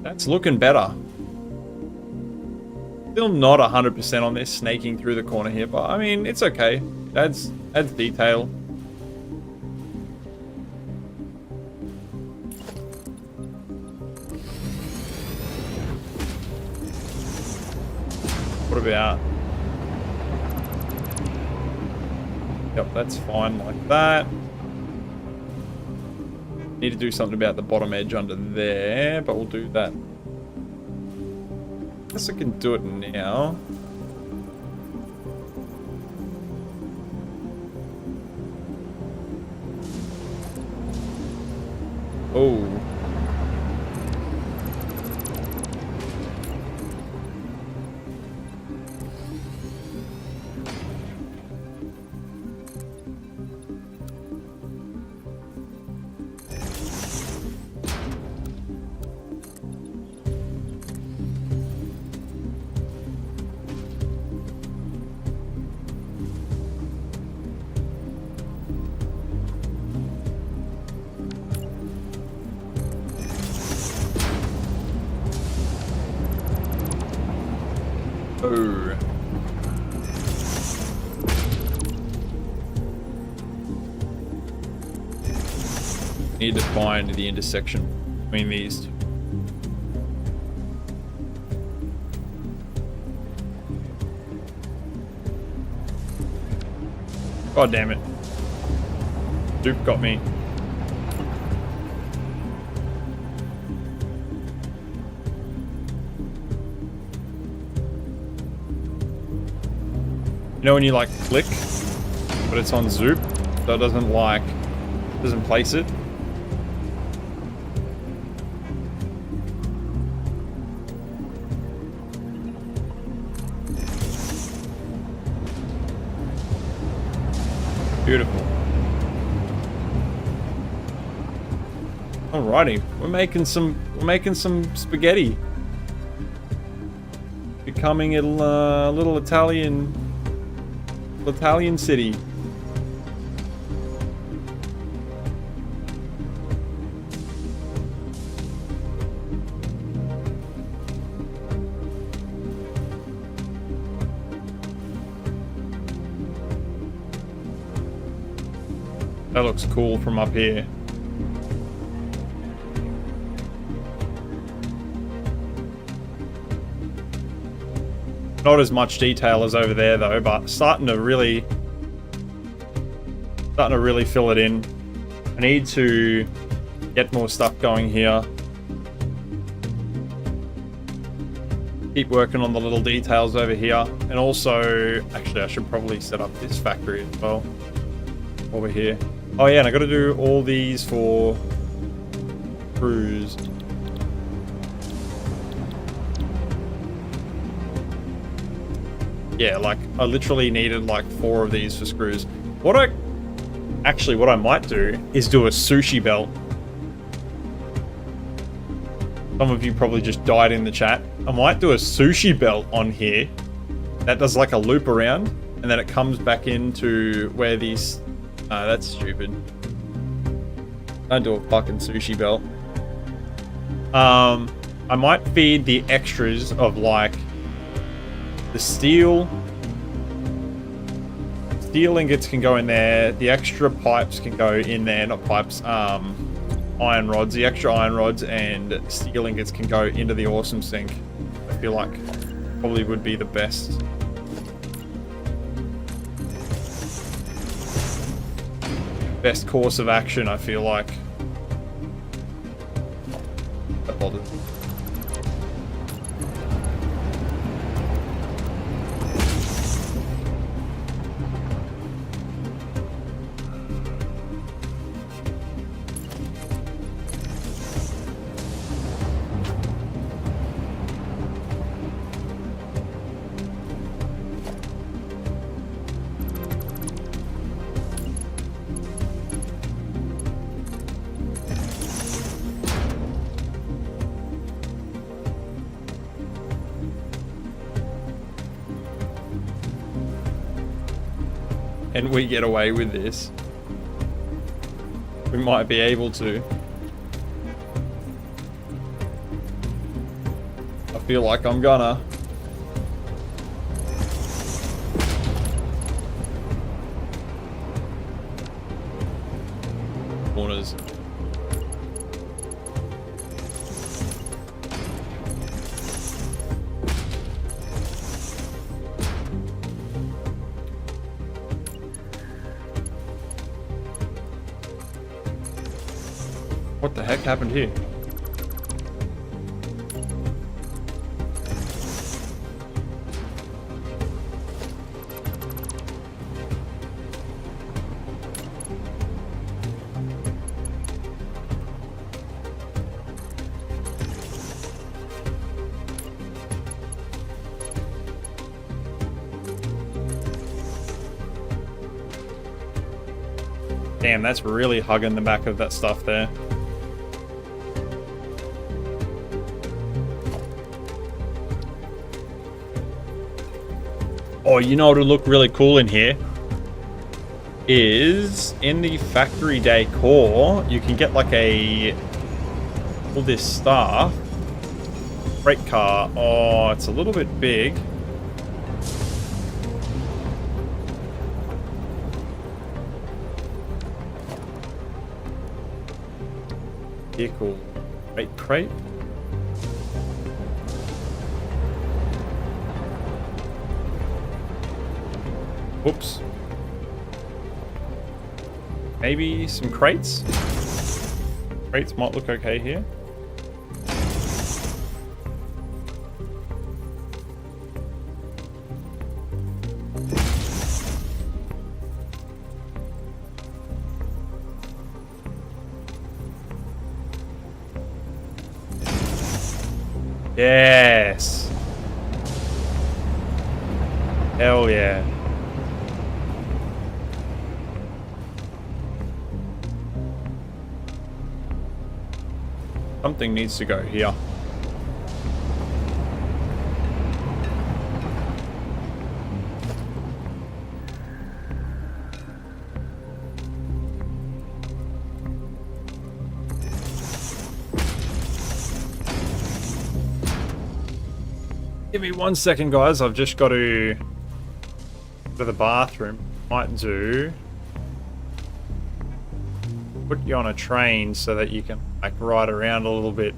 That's looking better. Still not 100% on this snaking through the corner here, but I mean, it's okay. Adds detail. What about... Yep, that's fine like that. Need to do something about the bottom edge under there, but we'll do that. I guess I can do it now. Oh. Need to find the intersection between these two. God damn it. Dupe got me. You know when you like click, but it's on Zoop, so it doesn't place it? Beautiful. Alrighty, we're making some spaghetti. Becoming a little Italian city. That looks cool from up here. Not as much detail as over there though, but starting to really fill it in. I need to get more stuff going here. Keep working on the little details over here. And also, actually I should probably set up this factory as well over here. Oh yeah, and I gotta do all these for crews. Yeah, like I literally needed like 4 of these for screws. What I might do is do a sushi belt. Some of you probably just died in the chat. I might do a sushi belt on here that does like a loop around, and then it comes back into where these... that's stupid. Don't do a fucking sushi belt. I might feed the extras of like the steel ingots can go in there. The extra pipes can go in there, not pipes, iron rods. The extra iron rods and steel ingots can go into the awesome sink. I feel like probably would be the best. Best course of action, I feel like. Not bothered. and we get away with this, we might be able to. I feel like I'm gonna. Corners. What the heck happened here? Damn, that's really hugging the back of that stuff there. Oh, you know what would look really cool in here? Is in the factory decor, you can get like all this stuff. Freight car. Oh, it's a little bit big. Vehicle freight crate. Whoops. Maybe some crates? Crates might look okay here. Yes. Hell yeah. Something needs to go here. Give me 1 second, guys. I've just got to go to the bathroom. Might do. Put you on a train so that you can like ride around a little bit.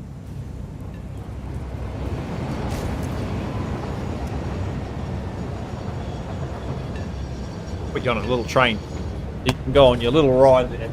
Put you on a little train. You can go on your little ride there.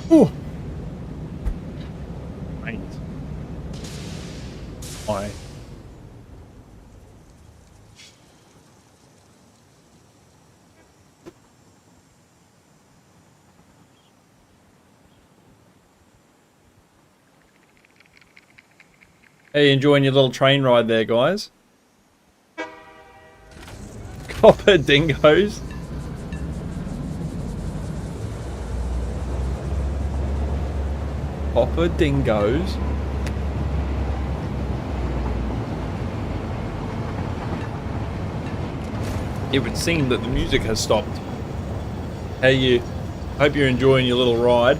Ooh. Right. Why? Hey, enjoying your little train ride there, guys? Copper dingoes. Copper dingoes. It would seem that the music has stopped. Hey, you. Hope you're enjoying your little ride.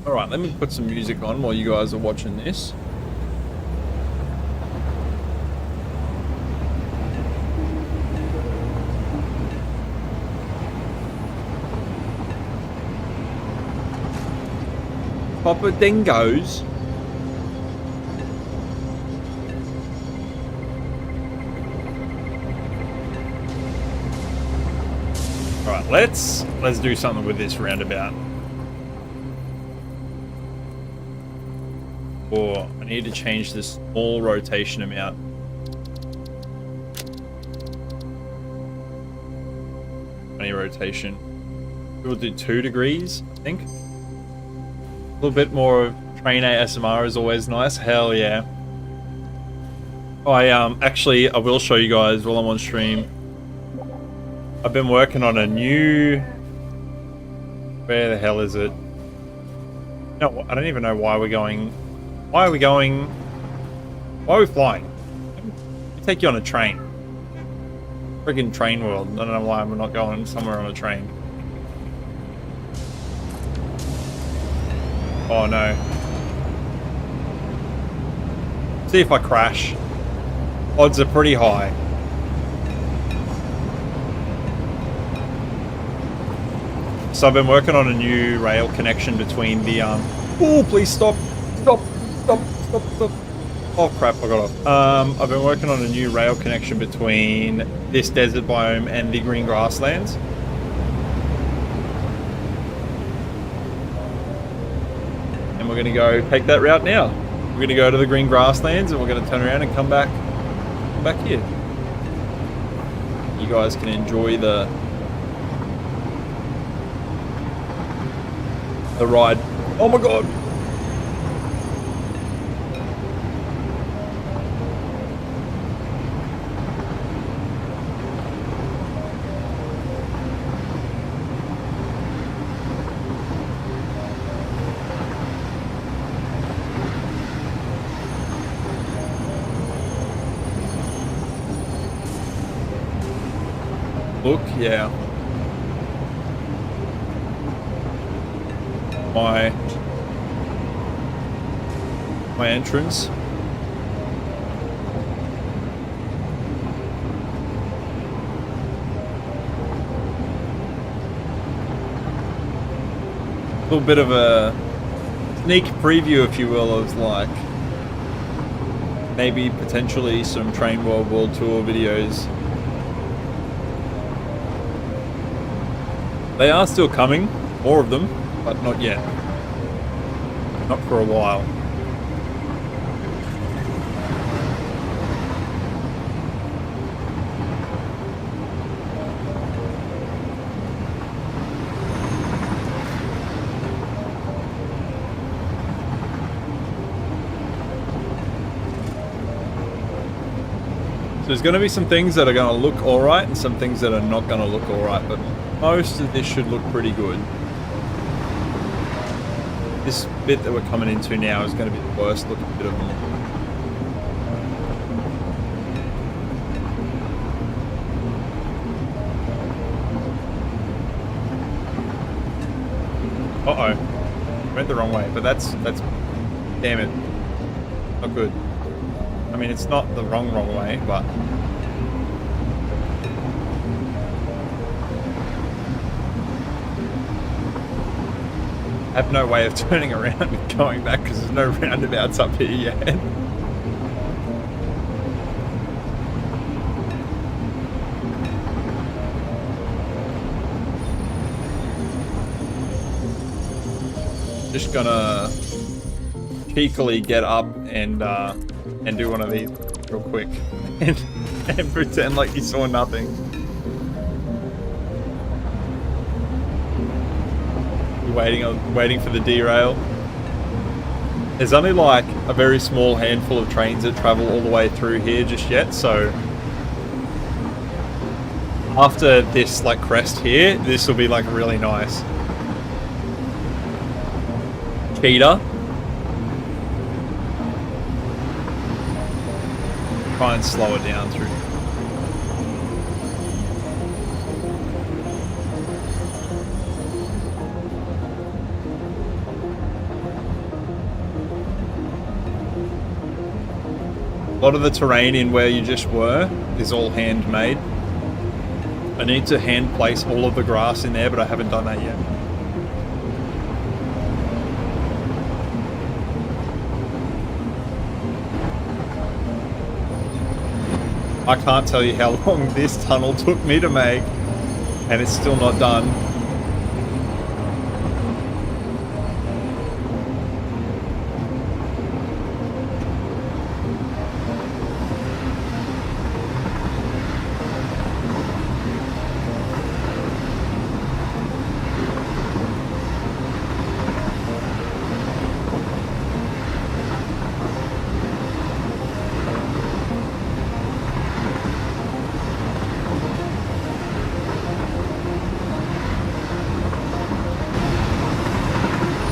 Alright, let me put some music on while you guys are watching this. Copper dingoes. Alright, let's do something with this roundabout. Or I need to change this small rotation amount. Any rotation. We'll do 2 degrees, I think. A little bit more of train ASMR is always nice. Hell yeah. Actually I will show you guys while I'm on stream. I've been working on a new... Where the hell is it? No, I don't even know why we're going... Why are we going... Why are we flying? We take you on a train. Friggin' Trainworld. I don't know why I'm not going somewhere on a train. Oh no. See if I crash. Odds are pretty high. So I've been working on a new rail connection between the Oh, please stop. Stop. Oh crap, I got off. I've been working on a new rail connection between this desert biome and the green grasslands. And we're gonna go take that route now. We're gonna go to the green grasslands and we're gonna turn around and come back here. You guys can enjoy the ride. Oh my god! Look, yeah. My entrance. A little bit of a sneak preview, if you will, of like maybe potentially some Trainworld World Tour videos. They are still coming, more of them, but not yet. Not for a while. So there's going to be some things that are going to look alright and some things that are not going to look alright, but most of this should look pretty good. This bit that we're coming into now is going to be the worst looking bit of them. Uh-oh. Went the wrong way, but that's damn it. Not good. I mean, it's not the wrong way, but... I have no way of turning around and going back because there's no roundabouts up here yet. Just gonna cheekily get up and do one of these real quick. and pretend like you saw nothing. You're waiting for the derail. There's only like a very small handful of trains that travel all the way through here just yet, so after this like crest here, this will be like really nice. Cheetah. Try and slow it down through. A lot of the terrain in where you just were is all handmade. I need to hand place all of the grass in there, but I haven't done that yet. I can't tell you how long this tunnel took me to make, and it's still not done.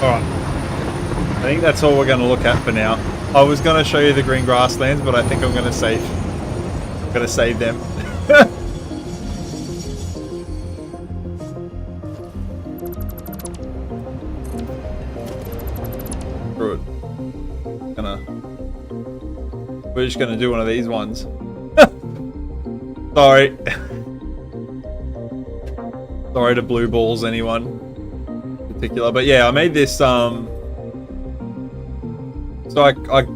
Alright, I think that's all we're going to look at for now. I was going to show you the green grasslands, but I think I'm going to save them. Screw it. We're just going to do one of these ones. Sorry. Sorry to blue balls anyone. Particular, but yeah, I made this so I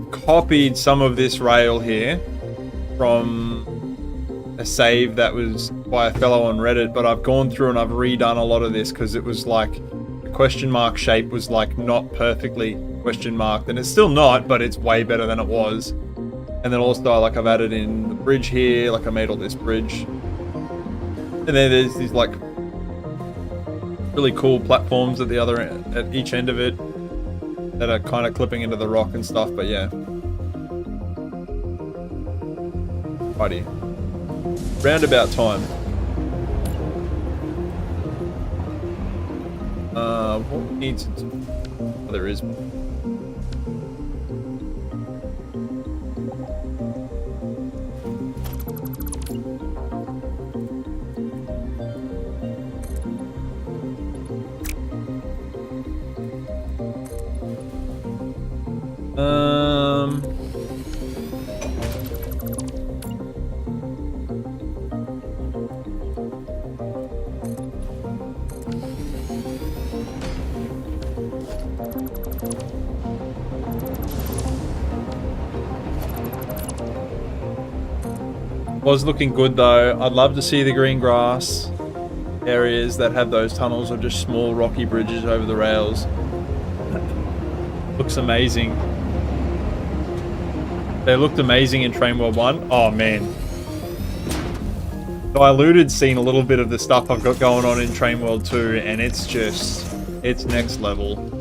copied some of this rail here from a save that was by a fellow on Reddit, but I've gone through and I've redone a lot of this because it was like the question mark shape was like not perfectly question marked, and it's still not, but it's way better than it was. And then also like I've added in the bridge here, like I made all this bridge, and then there's these like really cool platforms at the other end, at each end of it, that are kind of clipping into the rock and stuff. But yeah, righty, roundabout time. What needs to do? Oh, there is. Was looking good though. I'd love to see the green grass areas that have those tunnels or just small rocky bridges over the rails. Looks amazing. They looked amazing in Trainworld 1. Oh man. So I alluded seen a little bit of the stuff I've got going on in Trainworld 2, and it's just, it's next level.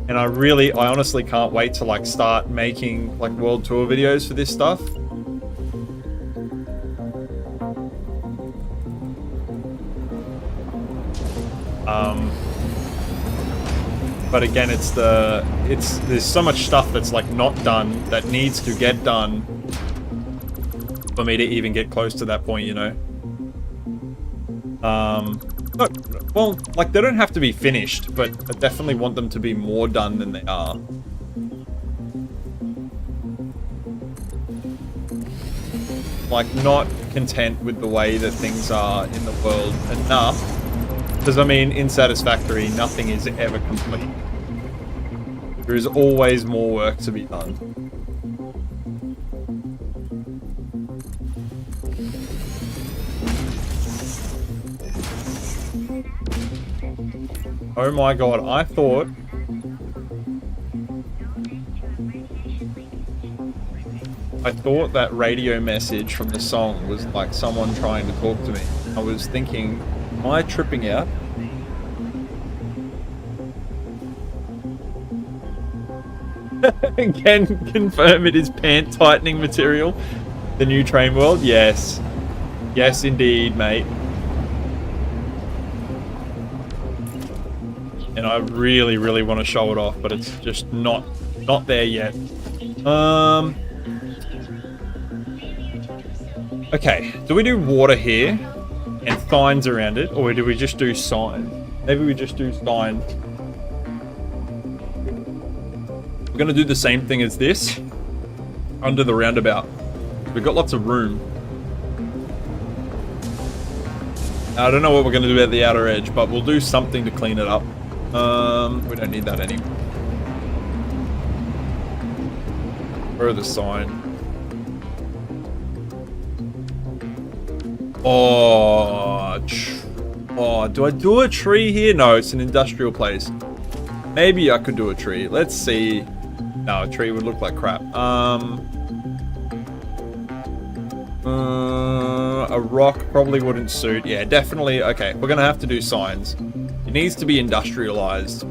And I honestly can't wait to like start making like world tour videos for this stuff. But again, there's so much stuff that's like not done that needs to get done for me to even get close to that point, you know. Well, like they don't have to be finished, but I definitely want them to be more done than they are. Like not content with the way that things are in the world enough. Because I mean, in Satisfactory, nothing is ever complete. There is always more work to be done. Oh my god, I thought I thought that radio message from the song was like someone trying to talk to me. I was thinking, am I tripping out? Can confirm it is pant tightening material. The new Trainworld? Yes. Yes, indeed, mate. And I really, really want to show it off, but it's just not there yet. Okay, do we do water here and signs around it, or do we just do sign? Maybe we just do sign. We're going to do the same thing as this under the roundabout. We've got lots of room. I don't know what we're going to do at the outer edge, but we'll do something to clean it up. We don't need that anymore. Where are the sign? Oh, do I do a tree here? No, it's an industrial place. Maybe I could do a tree. Let's see. No, a tree would look like crap. A rock probably wouldn't suit. Yeah, definitely. Okay, we're gonna have to do signs. It needs to be industrialized.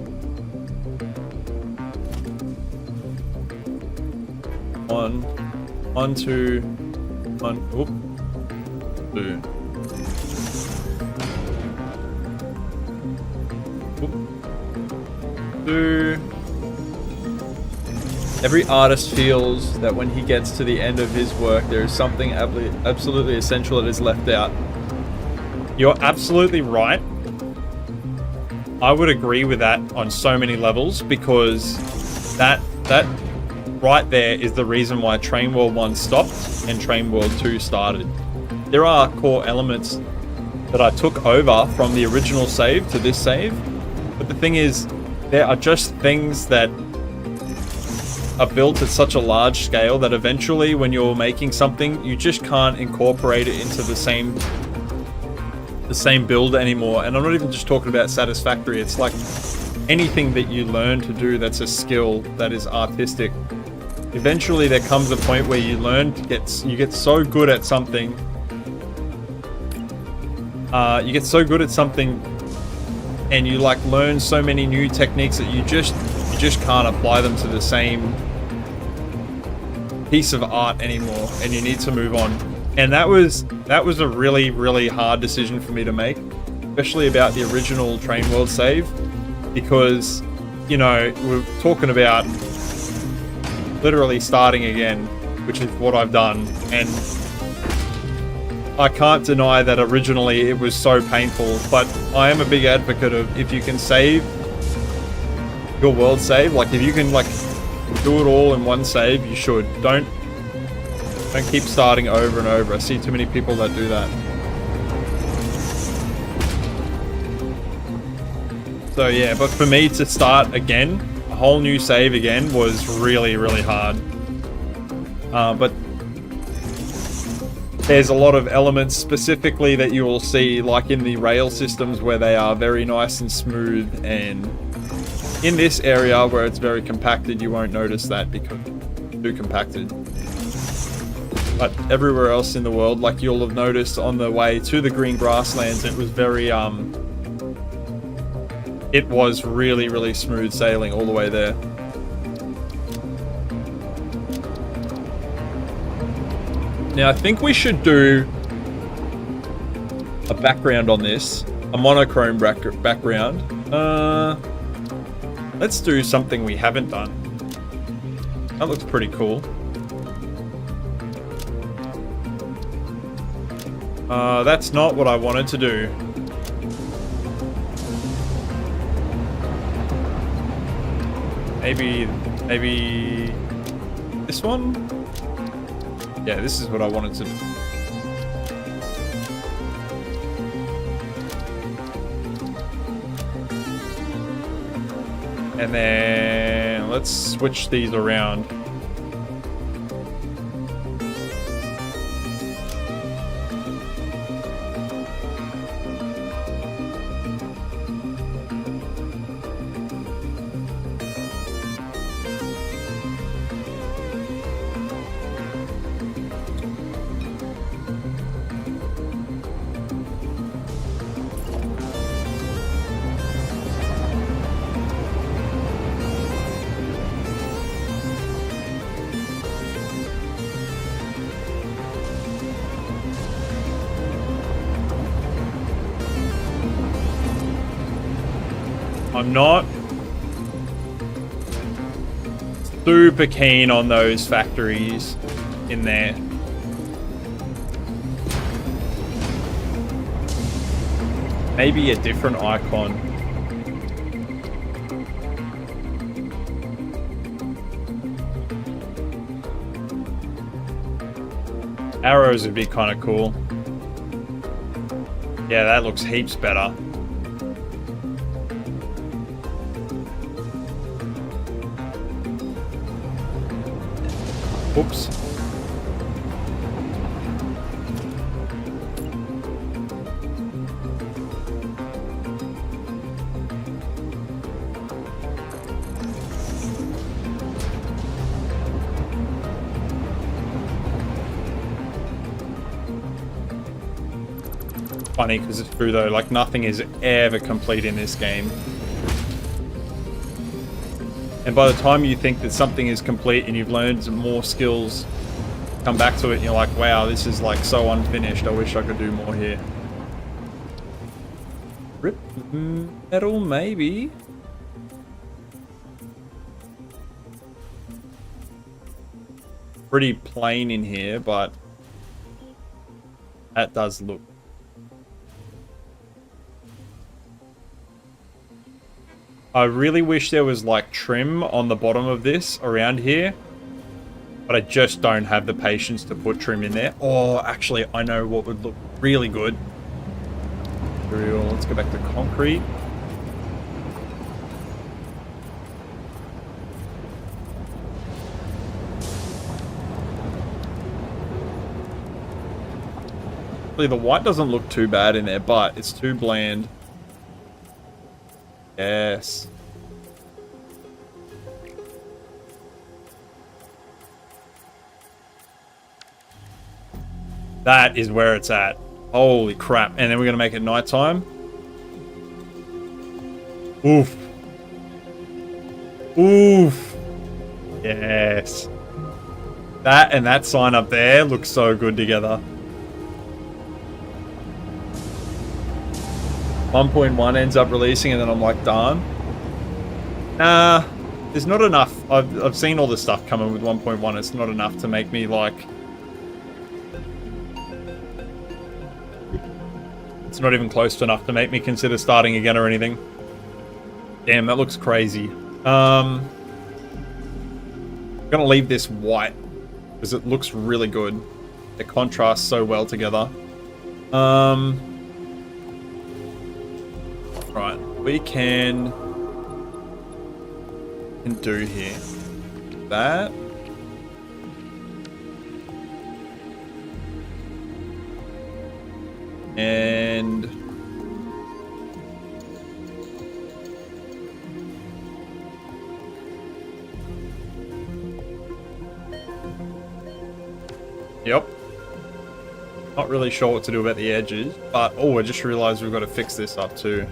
One, two. Oop. Two. Oop. Two. Every artist feels that when he gets to the end of his work, there is something absolutely essential that is left out. You're absolutely right. I would agree with that on so many levels, because that right there is the reason why Trainworld 1 stopped and Trainworld 2 started. There are core elements that I took over from the original save to this save, but the thing is, there are just things that are built at such a large scale that eventually when you're making something, you just can't incorporate it into the same build anymore. And I'm not even just talking about satisfactory. It's like anything that you learn to do that's a skill that is artistic. Eventually there comes a point where you you get so good at something. You get so good at something and you like learn so many new techniques that you just can't apply them to the same piece of art anymore, and you need to move on. And that was a really, really hard decision for me to make, especially about the original Trainworld save, because, you know, we're talking about literally starting again, which is what I've done, and I can't deny that originally it was so painful, but I am a big advocate of, if you can save your world save, like if you can like do it all in one save, you should. Don't keep starting over and over. I see too many people that do that. So yeah, but for me to start again, a whole new save again, was really, really hard. But there's a lot of elements specifically that you will see, like in the rail systems, where they are very nice and smooth, and in this area where it's very compacted, you won't notice that because it's too compacted. But everywhere else in the world, like you'll have noticed on the way to the green grasslands, it was very, it was really, really smooth sailing all the way there. Now, I think we should do a background on this, a monochrome background. Let's do something we haven't done. That looks pretty cool. That's not what I wanted to do. Maybe this one? Yeah, this is what I wanted to do. And then let's switch these around. I'm not super keen on those factories in there. Maybe a different icon. Arrows would be kind of cool. Yeah, that looks heaps better. Oops. Funny because it's true though, like nothing is ever complete in this game. And by the time you think that something is complete and you've learned some more skills, come back to it and you're like, wow, this is like so unfinished. I wish I could do more here. Rip metal, maybe. Pretty plain in here, but that does look. I really wish there was like trim on the bottom of this around here, but I just don't have the patience to put trim in there. Oh, actually, I know what would look really good. Let's go back to concrete. Actually, the white doesn't look too bad in there, but it's too bland. Yes. That is where it's at. Holy crap. And then we're going to make it nighttime. Oof. Oof. Yes. That and that sign up there looks so good together. 1.1 ends up releasing and then I'm like, darn. Nah, there's not enough. I've seen all the stuff coming with 1.1. It's not enough to make me like... It's not even close to enough to make me consider starting again or anything. Damn, that looks crazy. I'm gonna leave this white because it looks really good. It contrasts so well together. Right, we can do here that. And yep. Not really sure what to do about the edges, but oh, I just realized we've got to fix this up too.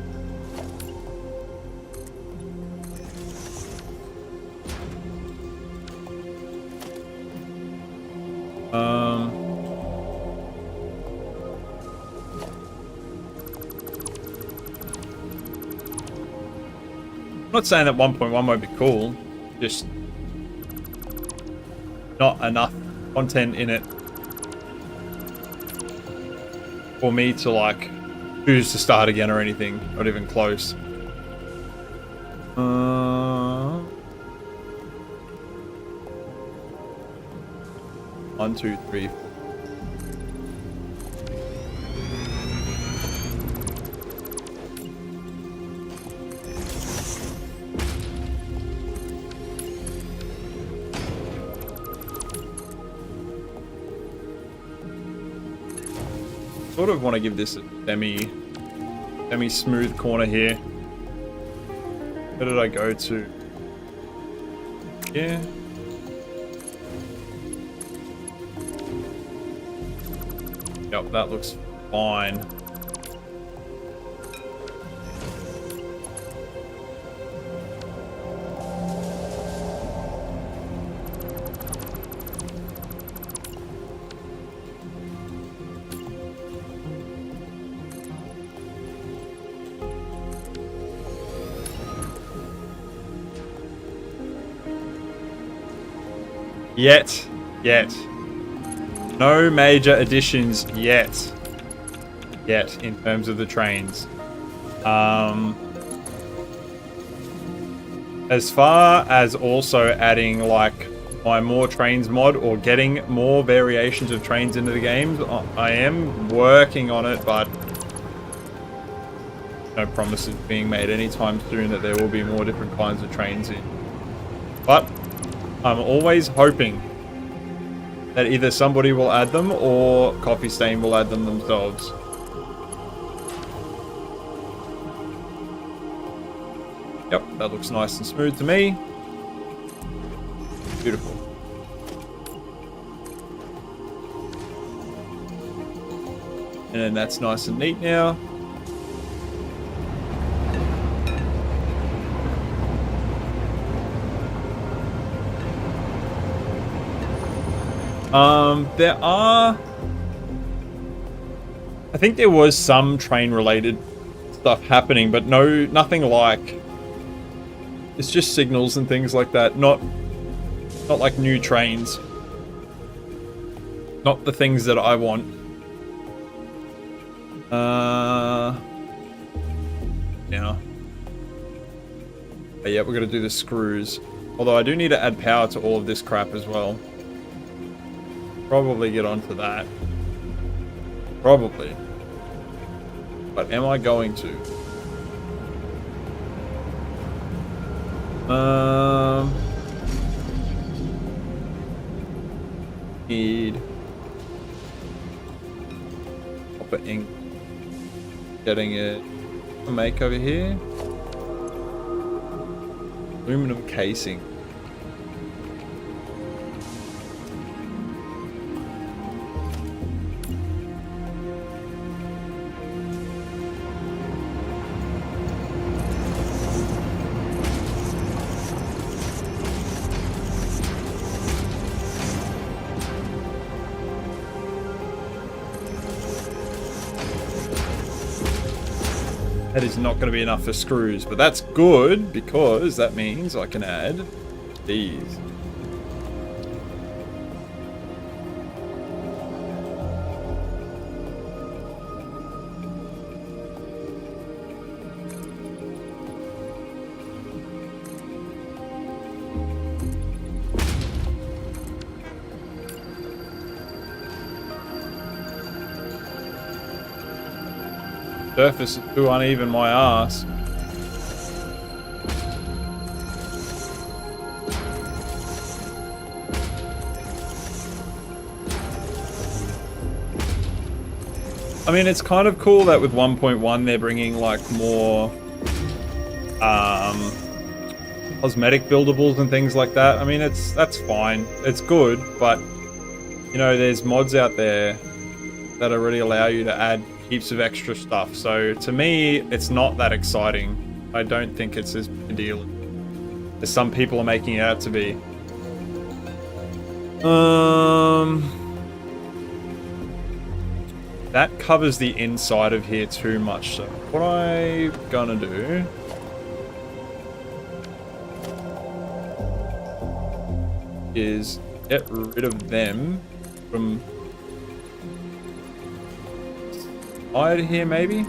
I'm not saying that 1.1 won't be cool, just not enough content in it for me to like choose to start again or anything, not even close. 1, 2, 3, 4. Sort of want to give this a semi-smooth corner here. Where did I go to? Yeah. Yep, that looks fine. Yet. No major additions yet in terms of the trains. As far as also adding like my more trains mod or getting more variations of trains into the games, I am working on it, but no promises being made anytime soon that there will be more different kinds of trains in. But I'm always hoping that either somebody will add them or Coffee Stain will add them themselves. Yep, that looks nice and smooth to me. Beautiful. And then that's nice and neat now. I think there was some train related stuff happening, but nothing like, it's just signals and things like that, not like new trains. Not the things that I want. Yeah. But yeah, we're gonna do the screws. Although I do need to add power to all of this crap as well. Probably get onto that. Probably. But am I going to? Need copper ink. Getting it. Make over here. Aluminum casing. That is not going to be enough for screws, but that's good because that means I can add these. Surface is too uneven, my ass. I mean, it's kind of cool that with 1.1 they're bringing like more cosmetic buildables and things like that. I mean, that's fine. It's good, but you know, there's mods out there that already allow you to add heaps of extra stuff. So to me, it's not that exciting. I don't think it's as big a deal as some people are making it out to be. That covers the inside of here too much. So what I'm gonna do is get rid of them from side here, maybe.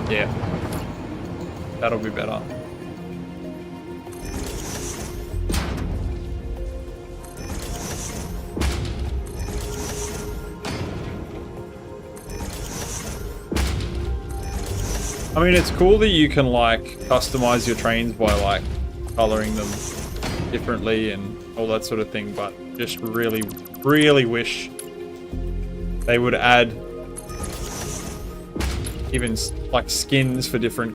Yeah, that'll be better. I mean, it's cool that you can like customize your trains by like coloring them differently and all that sort of thing, but just really, really wish they would add even like skins for different